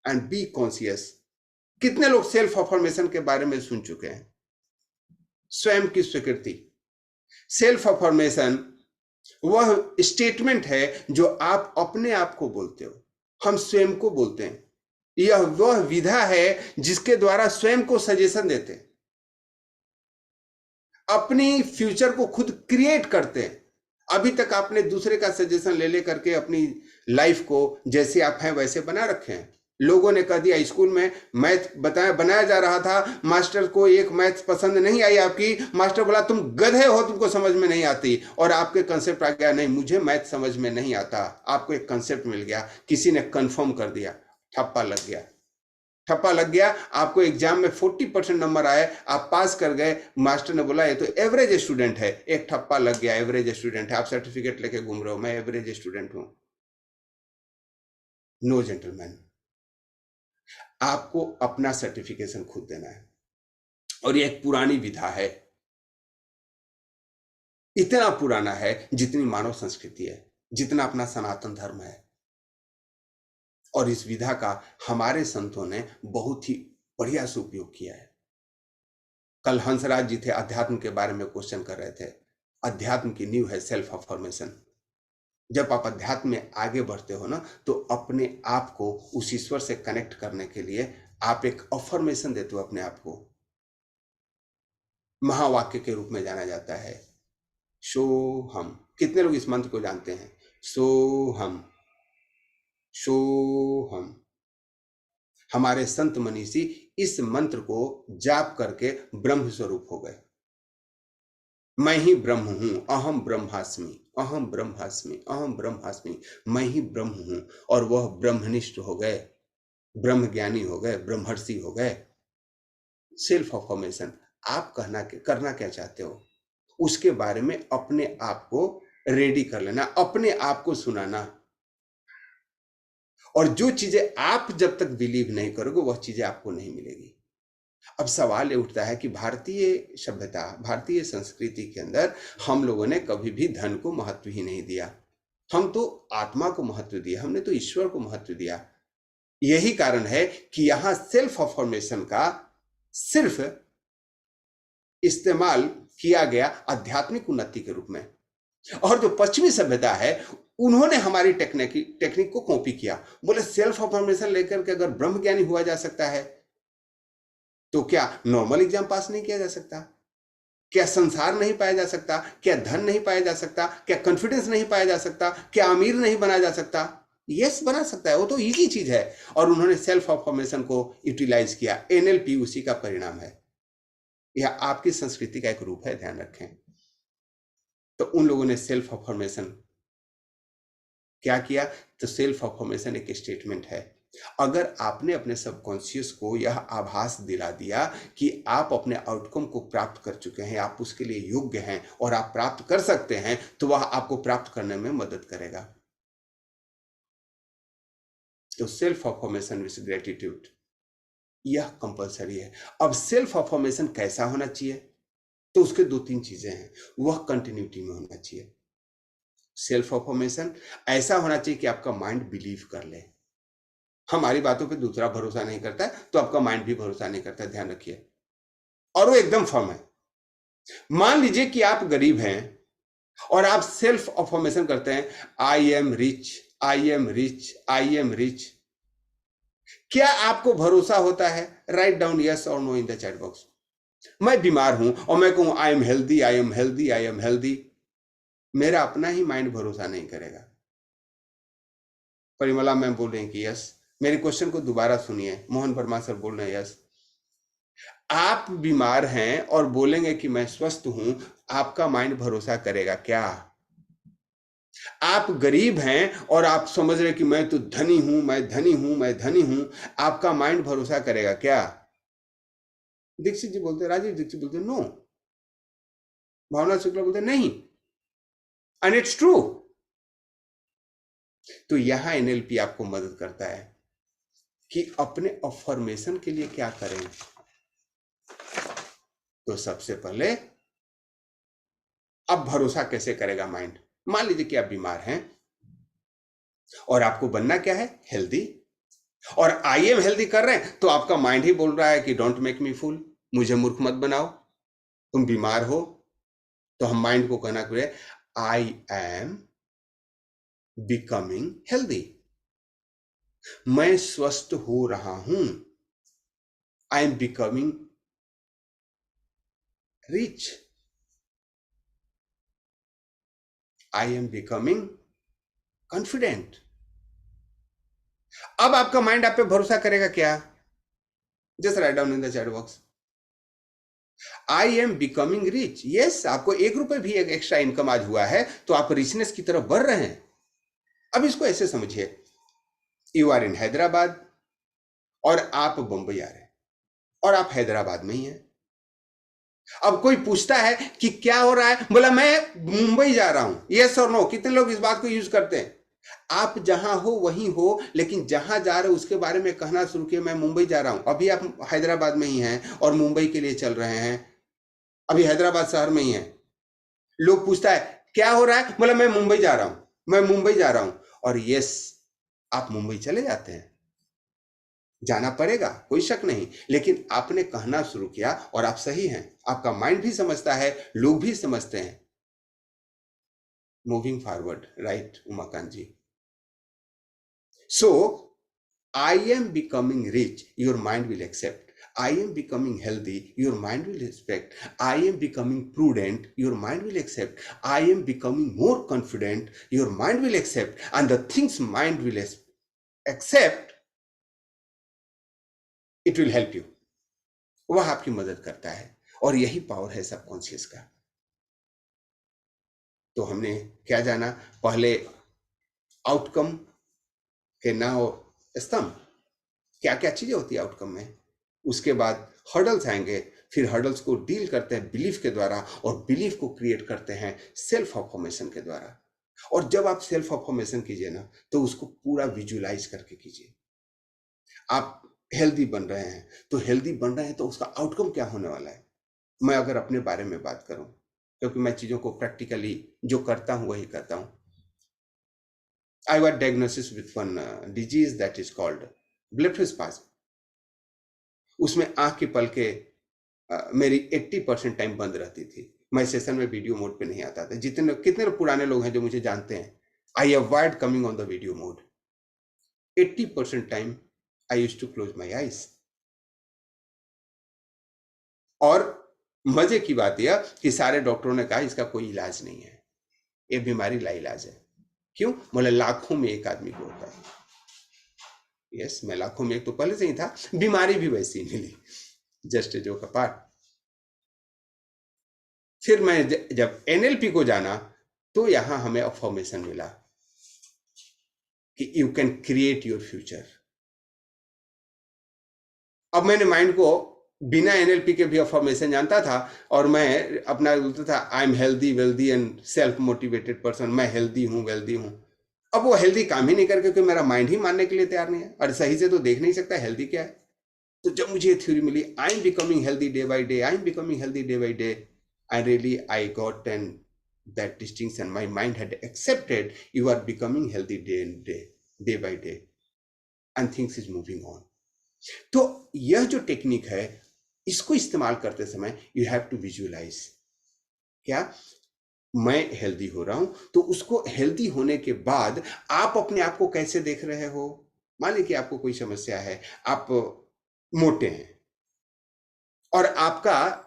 and be conscious. कितने लोग सेल्फ अफर्मेशन के बारे में सुन चुके हैं? स्वयं की स्वीकृति। सेल्फ अफर्मेशन वह स्टेटमेंट है जो आप अपने आप को बोलते हो, हम स्वयं को बोलते हैं। यह वह विधा है जिसके द्वारा स्वयं को सजेशन देते हैं, अपनी फ्यूचर को खुद क्रिएट करते हैं। अभी तक आपने दूसरे का सजेशन ले करके अपनी लाइफ को जैसे आप हैं वैसे बना रखे हैं। लोगों ने कह दिया, स्कूल में मैथ बनाया जा रहा था, मास्टर को एक मैथ पसंद नहीं आई आपकी, मास्टर बोला तुम गधे हो, तुमको समझ में नहीं आती, और आपके कंसेप्ट आ गया नहीं मुझे मैथ समझ में नहीं आता। आपको एक कंसेप्ट मिल गया, किसी ने कंफर्म कर दिया, ठप्पा लग गया। ठप्पा लग गया, आपको एग्जाम में 40% नंबर आए, आप पास कर गए, मास्टर ने बोला ये तो एवरेज स्टूडेंट है। एक ठप्पा लग गया, एवरेज स्टूडेंट है, आप सर्टिफिकेट लेके घूम रहे हो मैं एवरेज स्टूडेंट हूं। नो जेंटलमैन, आपको अपना सर्टिफिकेशन खुद देना है, और ये एक पुरानी विधा है, इतना पुराना है जितनी मानव संस्कृति है, जितना अपना सनातन धर्म है। और इस विधा का हमारे संतों ने बहुत ही बढ़िया से उपयोग किया है। कल हंसराज जी थे, अध्यात्म के बारे में क्वेश्चन कर रहे थे। अध्यात्म की नींव है सेल्फ अफर्मेशन। जब आप अध्यात्म में आगे बढ़ते हो ना, तो अपने आप को उस ईश्वर से कनेक्ट करने के लिए आप एक अफर्मेशन देते हो अपने आप को। महावाक्य के रूप में जाना जाता है सोहम। कितने लोग इस मंत्र को जानते हैं? सोहम सोहम। हमारे संत मनीषी इस मंत्र को जाप करके ब्रह्म स्वरूप हो गए। मैं ही ब्रह्म हूं, अहम ब्रह्मास्मि, अहम ब्रह्मास्मि, अहम ब्रह्मास्मि, मैं ही ब्रह्म हूं। और वह ब्रह्मनिष्ठ हो गए, ब्रह्म ज्ञानी हो गए, ब्रह्मर्षि हो गए। सेल्फ अफर्मेशन, आप करना क्या चाहते हो उसके बारे में अपने आप को रेडी कर लेना, अपने आप को सुनाना। और जो चीजें आप जब तक बिलीव नहीं करोगे वह चीजें आपको नहीं मिलेगी। अब सवाल ये उठता है कि भारतीय सभ्यता, भारतीय संस्कृति के अंदर हम लोगों ने कभी भी धन को महत्व ही नहीं दिया। हम तो आत्मा को महत्व दिया, हमने तो ईश्वर को महत्व दिया। यही कारण है कि यहां सेल्फ अफर्मेशन का सिर्फ इस्तेमाल किया गया आध्यात्मिक उन्नति के रूप में। और जो पश्चिमी सभ्यता है उन्होंने हमारी टेक्निक को कॉपी किया। बोले सेल्फ अफर्मेशन लेकर के अगर ब्रह्म ज्ञानी हुआ जा सकता है तो क्या नॉर्मल एग्जाम पास नहीं किया जा सकता? क्या संसार नहीं पाया जा सकता? क्या धन नहीं पाया जा सकता? क्या कॉन्फिडेंस नहीं पाया जा सकता? क्या अमीर नहीं बना जा सकता? यस, बना सकता है, वो तो इजी चीज है। और उन्होंने सेल्फ अफर्मेशन को यूटिलाइज किया। एनएलपी उसी का परिणाम है। यह आपकी संस्कृति का एक रूप है, ध्यान रखें। तो उन लोगों ने सेल्फ अफर्मेशन क्या किया? तो सेल्फ अफर्मेशन एक स्टेटमेंट है। अगर आपने अपने सबकॉन्शियस को यह आभास दिला दिया कि आप अपने आउटकम को प्राप्त कर चुके हैं, आप उसके लिए योग्य हैं और आप प्राप्त कर सकते हैं, तो वह आपको प्राप्त करने में मदद करेगा। तो सेल्फ अफर्मेशन विद ग्रेटिट्यूड, यह कंपलसरी है। अब सेल्फ अफर्मेशन कैसा होना चाहिए? तो उसके 2-3 चीजें हैं। वह कंटिन्यूटी में होना चाहिए। सेल्फ अफर्मेशन ऐसा होना चाहिए कि आपका माइंड बिलीव कर ले। हमारी बातों पे दूसरा भरोसा नहीं करता है तो आपका माइंड भी भरोसा नहीं करता है, ध्यान रखिए। और वो एकदम फर्म है। मान लीजिए कि आप गरीब हैं और आप सेल्फ अफर्मेशन करते हैं, I am rich, I am rich, I am rich. क्या आपको भरोसा होता है? राइट डाउन यस और no in the chat box. मैं बीमार हूं और मैं कहूं I am healthy, I am healthy, I am healthy, मेरा अपना ही माइंड भरोसा नहीं करेगा। परिमला मैम बोल रहे हैं कि यस। मेरे क्वेश्चन को दोबारा सुनिए। मोहन वर्मा सर बोल रहे हैं यस। आप बीमार हैं और बोलेंगे कि मैं स्वस्थ हूं, आपका माइंड भरोसा करेगा क्या? आप गरीब हैं और आप समझ रहे कि मैं तो धनी हूं, मैं धनी हूं, मैं धनी हूं, आपका माइंड भरोसा करेगा क्या? दीक्षित जी बोलते, राजीव दीक्षित बोलते नो, भावना शुक्ला बोलते नहीं, एंड इट्स ट्रू। तो यहां एनएलपी आपको मदद करता है कि अपने अफर्मेशन के लिए क्या करें। तो सबसे पहले अब भरोसा कैसे करेगा माइंड? मान लीजिए कि आप बीमार हैं और आपको बनना क्या है? हेल्दी। और आई एम हेल्दी कर रहे हैं तो आपका माइंड ही बोल रहा है कि डोंट मेक मी फूल, मुझे मूर्ख मत बनाओ, तुम बीमार हो। तो हम माइंड को कहना चाहिए आई एम बिकमिंग हेल्दी, मैं स्वस्थ हो रहा हूं। आई am becoming rich, I am becoming confident. अब आपका माइंड आप पे भरोसा करेगा क्या? Just write down in the chat box, I am becoming rich. Yes, आपको 1 रुपए भी एक एक्स्ट्रा इनकम आज हुआ है तो आप रिचनेस की तरफ बढ़ रहे हैं। अब इसको ऐसे समझिए, यू आर इन हैदराबाद और आप बंबई आ रहे हैं और आप हैदराबाद में ही हैं। अब कोई पूछता है कि क्या हो रहा है, बोला मैं मुंबई जा रहा हूं। यस और नो, कितने लोग इस बात को यूज करते हैं? आप जहां हो वहीं हो, लेकिन जहां जा रहे हो उसके बारे में कहना शुरू किए, मैं मुंबई जा रहा हूं। अभी आप हैदराबाद में ही हैं और मुंबई के लिए चल रहे हैं, अभी हैदराबाद शहर में ही हैं। लोग पूछता है क्या हो रहा है, बोला मैं मुंबई जा रहा हूं, मैं मुंबई जा रहा हूं। और यस, आप मुंबई चले जाते हैं, जाना पड़ेगा, कोई शक नहीं, लेकिन आपने कहना शुरू किया और आप सही हैं, आपका माइंड भी समझता है, लोग भी समझते हैं। Moving forward, right Umakant ji? So I am becoming rich, your mind will accept. I am becoming healthy, your mind will respect. I am becoming prudent, your mind will accept. I am becoming more confident, your mind will accept. And the things mind will accept, it will help you. वह आपकी मदद करता है और यही power है subconscious का। तो हमने क्या जाना? पहले आउटकम के 9 स्तंभ, क्या क्या चीजें होती है आउटकम में। उसके बाद हर्डल्स आएंगे, फिर हर्डल्स को डील करते हैं बिलीफ के द्वारा और बिलीफ को क्रिएट करते हैं सेल्फ अफर्मेशन के द्वारा। और जब आप सेल्फ अफर्मेशन कीजिए ना तो उसको पूरा विजुअलाइज करके कीजिए। आप हेल्दी बन रहे हैं तो हेल्दी बन रहे हैं तो उसका आउटकम क्या होने वाला है। मैं अगर अपने बारे में बात करूं, क्योंकि मैं चीजों को प्रैक्टिकली जो करता हूं वही करता हूं। I got diagnosis with one disease that is called blepharospasm. उसमें आंख की पलकें मेरी 80% टाइम बंद रहती थी। मैं सेशन में वीडियो मोड पे नहीं आता था। कितने पुराने लोग हैं जो मुझे जानते हैं, I avoid coming on the video mode. 80% time I used to close my eyes. और मजे की बात यह कि सारे डॉक्टरों ने कहा इसका कोई इलाज नहीं है, ये बीमारी लाइलाज है। क्यों? बोले लाखों में एक आदमी को होता है। यस, मैं लाखों में एक तो पहले से ही था, बीमारी भी वैसी मिली, जस्ट जो कपाट। फिर मैं जब एनएलपी को जाना तो यहां हमें अफर्मेशन मिला कि you can create your future. अब मैंने माइंड को बिना एनएलपी के भी अफर्मेशन जानता था, और मैं अपना बोलता था I am healthy wealthy and self motivated person, मैं हेल्दी हूं वेल्दी हूं। अब वो हेल्दी काम ही नहीं कर, क्योंकि मेरा माइंड ही मानने के लिए तैयार नहीं है, और सही से तो देख नहीं सकता हेल्दी क्या है। तो जब मुझे ये थ्योरी मिली, I am becoming healthy day by day, I am becoming healthy day by day, and really I got that distinction. My mind had accepted you are becoming healthy day by day, and things is moving on. तो यह जो technique है, इसको इस्तेमाल करते समय you have to visualize, क्या मैं हेल्दी हो रहा हूं, तो उसको हेल्दी होने के बाद आप अपने आप को कैसे देख रहे हो। मान लीजिए कि आपको कोई समस्या है, आप मोटे हैं और आपका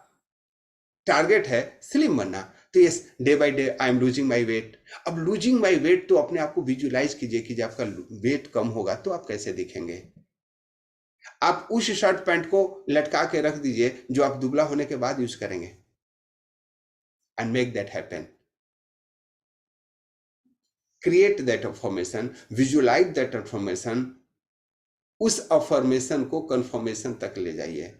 टारगेट है स्लिम बनना, तो yes day by day I am losing my weight. अब लूजिंग माय वेट, तो अपने आप को विजुलाइज कीजिए कि जब आपका वेट कम होगा तो आप कैसे दिखेंगे। आप उस शर्ट पैंट को लटका के रख दीजिए जो आप दुबला होने के बाद यूज करेंगे, and make that happen. Create that affirmation, visualise that affirmation, उस अफर्मेशन को कंफर्मेशन तक ले जाइए,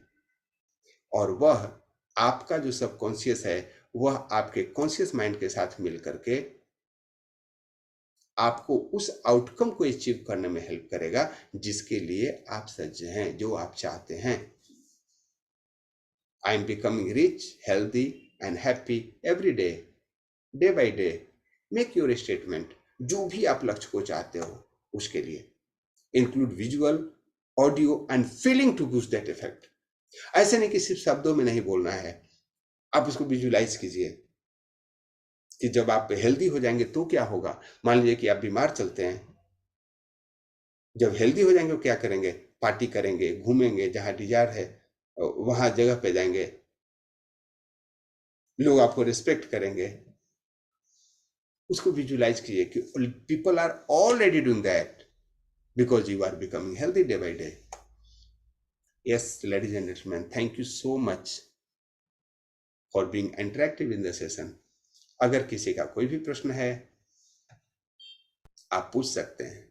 और वह आपका जो सबकॉन्शियस है वह आपके कॉन्शियस माइंड के साथ मिल करके आपको उस आउटकम को अचीव करने में हेल्प करेगा जिसके लिए आप सज्ज हैं, जो आप चाहते हैं। I am becoming rich, healthy and happy every day, day by day. Make your statement, जो भी आप लक्ष्य को चाहते हो उसके लिए include visual, audio and feeling to boost that effect. ऐसे नहीं कि सिर्फ शब्दों में नहीं बोलना है, आप उसको विजुलाइज कीजिए कि जब आप हेल्दी हो जाएंगे तो क्या होगा। मान लीजिए कि आप बीमार चलते हैं, जब हेल्दी हो जाएंगे तो क्या करेंगे, पार्टी करेंगे, घूमेंगे, जहां डिजायर है वहां जगह पे जाएंगे, लोग आपको रिस्पेक्ट करेंगे। उसको विजुलाइज कीजिए कि people are already doing that because you are becoming healthy day by day. Yes, ladies and gentlemen, thank you so much for being interactive in the session. अगर किसी का कोई भी प्रश्न है आप पूछ सकते हैं।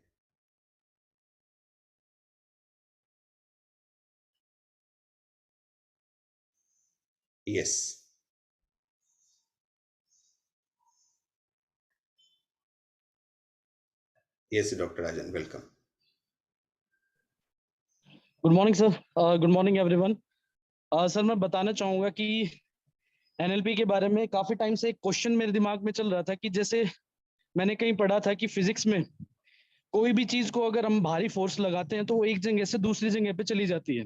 Yes. Yes, Dr. Rajan, welcome. Good morning sir, good morning everyone. Sir मैं बताना चाहूंगा कि एनएलपी के बारे में काफी टाइम से एक क्वेश्चन मेरे दिमाग में चल रहा था कि जैसे मैंने कहीं पढ़ा था कि फिजिक्स में कोई भी चीज को अगर हम भारी फोर्स लगाते हैं तो वो एक जगह से दूसरी जगह पे चली जाती है,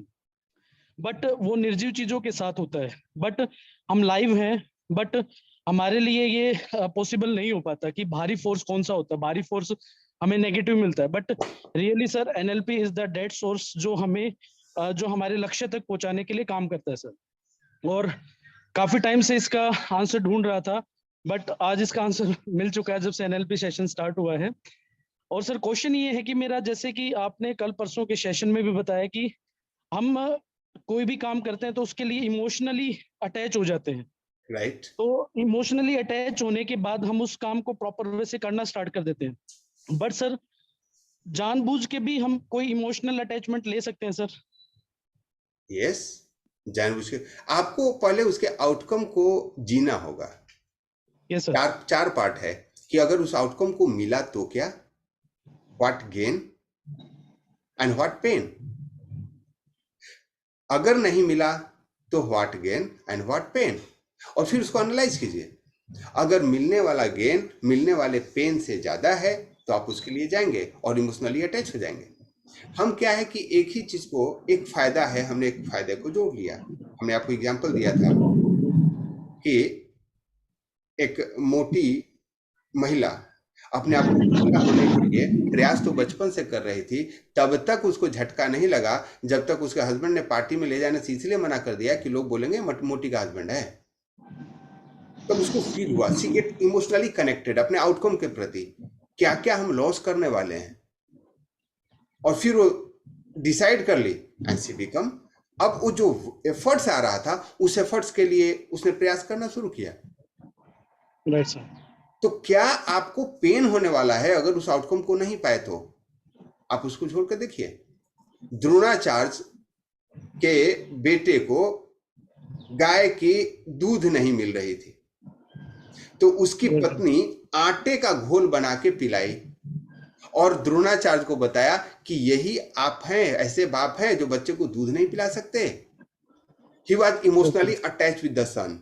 बट वो निर्जीव चीजों के साथ होता है। बट हम लाइव हैं, बट हमारे लिए ये पॉसिबल नहीं हो पाता कि भारी फोर्स कौन सा होता है। भारी फोर्स हमें नेगेटिव मिलता है, but really sir NLP is the dead source जो हमें जो हमारे लक्ष्य तक पहुंचाने के लिए काम करता है सर। और काफी टाइम से इसका आंसर ढूंढ रहा था, बट आज इसका आंसर मिल चुका है जब से एनएलपी सेशन स्टार्ट हुआ है। और सर क्वेश्चन ये है कि मेरा, जैसे कि आपने कल परसों के सेशन में भी बताया कि हम कोई भी काम करते हैं तो उसके लिए इमोशनली अटैच हो जाते हैं, राइट। तो इमोशनली अटैच होने के बाद हम उस काम को प्रॉपर वे से करना स्टार्ट कर देते हैं। बट सर जानबूझ के भी हम कोई इमोशनल अटैचमेंट ले सकते हैं सर? यस, जानबूझ के आपको पहले उसके आउटकम को जीना होगा। Yes sir. चार पार्ट है कि अगर उस आउटकम को मिला तो क्या, what gain and what pain. अगर नहीं मिला तो what gain and what pain, और फिर उसको एनालाइज कीजिए। अगर मिलने वाला गेन मिलने वाले पेन से ज्यादा है तो आप उसके लिए जाएंगे और इमोशनली अटैच हो जाएंगे। हम क्या है कि एक ही चीज को, एक फायदा है, हमने एक फायदे को जोड़ लिया। हमने आपको एग्जांपल दिया था कि एक मोटी महिला अपने आप को पूरा होने के लिए प्रयास तो बचपन से कर रही थी, तब तक उसको झटका नहीं लगा जब तक उसके हस्बैंड ने पार्टी में ले जाने से इसलिए मना कर दिया कि लोग बोलेंगे मोटी का हस्बैंड है। तब उसको फील हुआ, शी गेट इमोशनली कनेक्टेड अपने आउटकम के प्रति, क्या क्या हम लॉस करने वाले हैं, और फिर वो डिसाइड कर ली एंड शी बिकम। अब वो जो एफर्ट्स आ रहा था, उस एफर्ट्स के लिए उसने प्रयास करना शुरू किया। Right sir. तो क्या आपको पेन होने वाला है अगर उस आउटकम को नहीं पाए? तो आप उसको छोड़ कर देखिए। द्रोणाचार्य के बेटे को गाय की दूध नहीं मिल रही थी, तो उसकी पत्नी आटे का घोल बना के पिलाई और द्रोणाचार्य को बताया कि यही आप हैं, ऐसे बाप हैं जो बच्चे को दूध नहीं पिला सकते। He was emotionally attach with the son,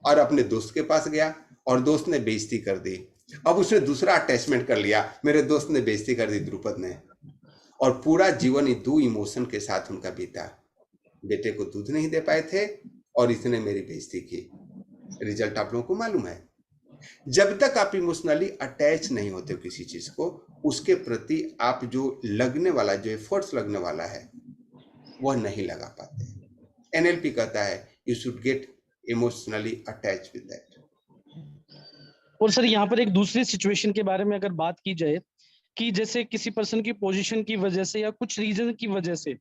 और अपने दोस्त के पास गया और दोस्त ने बेइज्जती कर दी। अब उसने दूसरा अटैचमेंट कर लिया, मेरे दोस्त ने बेइज्जती कर दी द्रुपद ने, और पूरा जीवन इन दो इमोशन के साथ उनका बीता। बेटे को दूध नहीं दे पाए थे और इसने मेरी बेइज्जती की। रिजल्ट आप लोगों को मालूम है। जब तक आप इमोशनली अटैच नहीं होते किसी चीज को, उसके प्रति आप जो लगने वाला, जो एफर्ट्स लगने वाला है, वह नहीं लगा पाते। एनएलपी कहता है you should get emotionally attach with that. और सर यहाँ पर एक दूसरी सिचुएशन के बारे में अगर बात की जाए कि जैसे किसी पर्सन की पोजीशन की वजह से या कुछ रीजन की वजह से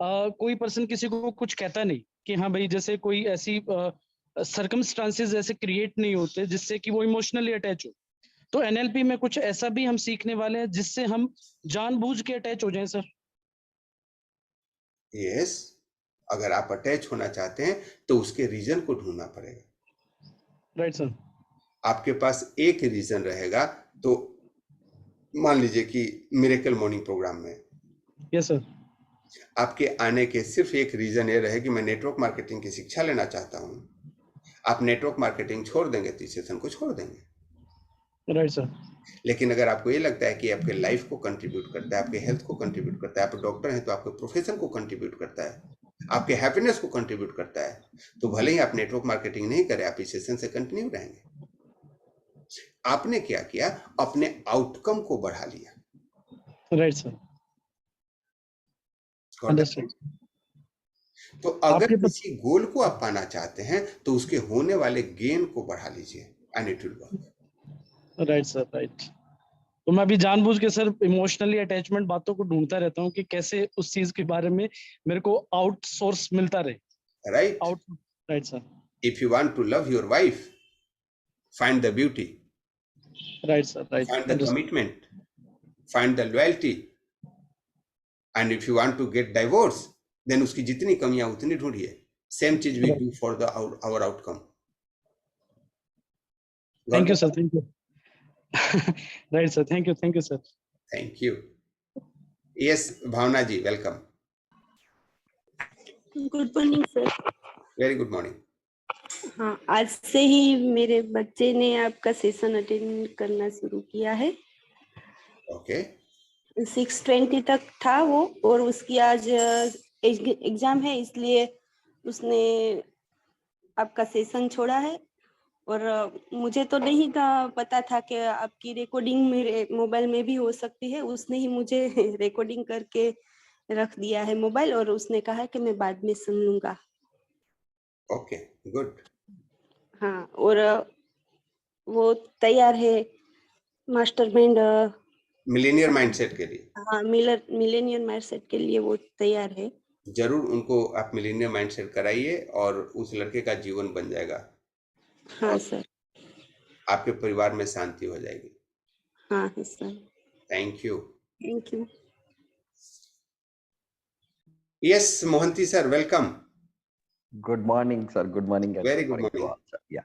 कोई पर्सन किसी को कुछ कहता नहीं कि हाँ भाई, जैसे कोई ऐसी सर्कमस्टांसेस ऐसे क्रिएट नहीं होते जिससे कि वो इमोशनली अटैच हो, तो एनएलपी में कुछ ऐसा भी हम सीखने वाले हैं जिससे हम जानबूझ के अटैच हो जाएं सर? यस, अगर आप अटैच होना चाहते हैं तो उसके रीजन को ढूंढना पड़ेगा। Right sir. आपके पास एक रीजन रहेगा, तो मान लीजिए कि मिरेकल मॉर्निंग प्रोग्राम में यस सर। आपके आने के सिर्फ एक रीजन ये रहे कि मैं नेटवर्क मार्केटिंग की शिक्षा लेना चाहता हूं। आप नेटवर्क मार्केटिंग छोड़ देंगे तो इस सेशन को छोड़ देंगे। Right sir. लेकिन अगर आपको ये लगता है कि आपके लाइफ को कंट्रीब्यूट करता है, आपके हेल्थ को कंट्रीब्यूट करता है, आप डॉक्टर हैं तो आपके प्रोफेशन को कंट्रीब्यूट करता है, आपके हैप्पीनेस को कंट्रीब्यूट करता है, तो भले ही आप नेटवर्क मार्केटिंग नहीं करें, आप इस सेशन से कंटिन्यू रहेंगे। आपने क्या किया? अपने आउटकम को बढ़ा लिया। Right sir. अंडरस्टूड। तो अगर आपके किसी गोल को आप पाना चाहते हैं तो उसके होने वाले गेन को बढ़ा लीजिए and it will work. Right sir, right. तो मैं अभी जानबूझ के सर इमोशनली अटैचमेंट बातों को ढूंढता रहता हूँ कि कैसे उस चीज के बारे में मेरे को आउटसोर्स मिलता रहे। Right, right sir. If you want to love your wife, find the beauty, right sir, right. Find the commitment, find the loyalty, and if you want to get divorce, then उसकी जितनी कमियां उतनी ढूंढिए। Same चीज we do for the our outcome. Thank you sir, thank you. Right sir, thank you sir. Thank you. Yes Bhavna ji, welcome. Good morning sir. Very good morning. हाँ, आज से ही मेरे बच्चे ने आपका सेशन अटेंड करना शुरू किया है। ओके। 6:20 तक था वो, और उसकी आज एग्जाम है, इसलिए उसने आपका सेशन छोड़ा है। और मुझे तो नहीं पता था कि आपकी रिकॉर्डिंग मेरे मोबाइल में भी हो सकती है। उसने ही मुझे रिकॉर्डिंग करके रख दिया है मोबाइल, और उसने कहा कि मैं बाद में सुन लूंगा। Okay, good. हाँ, और वो तैयार है मास्टरमाइंड, मिलेनियर माइंडसेट के लिए। हाँ, मिलेनियर माइंडसेट के लिए वो तैयार है। जरूर उनको आप मिलेनियर माइंडसेट कराइए और उस लड़के का जीवन बन जाएगा। हाँ सर। आपके परिवार में शांति हो जाएगी। हाँ sir. Thank you. Thank you. Yes Mohanty sir, welcome. Good morning sir, good morning. Very good morning या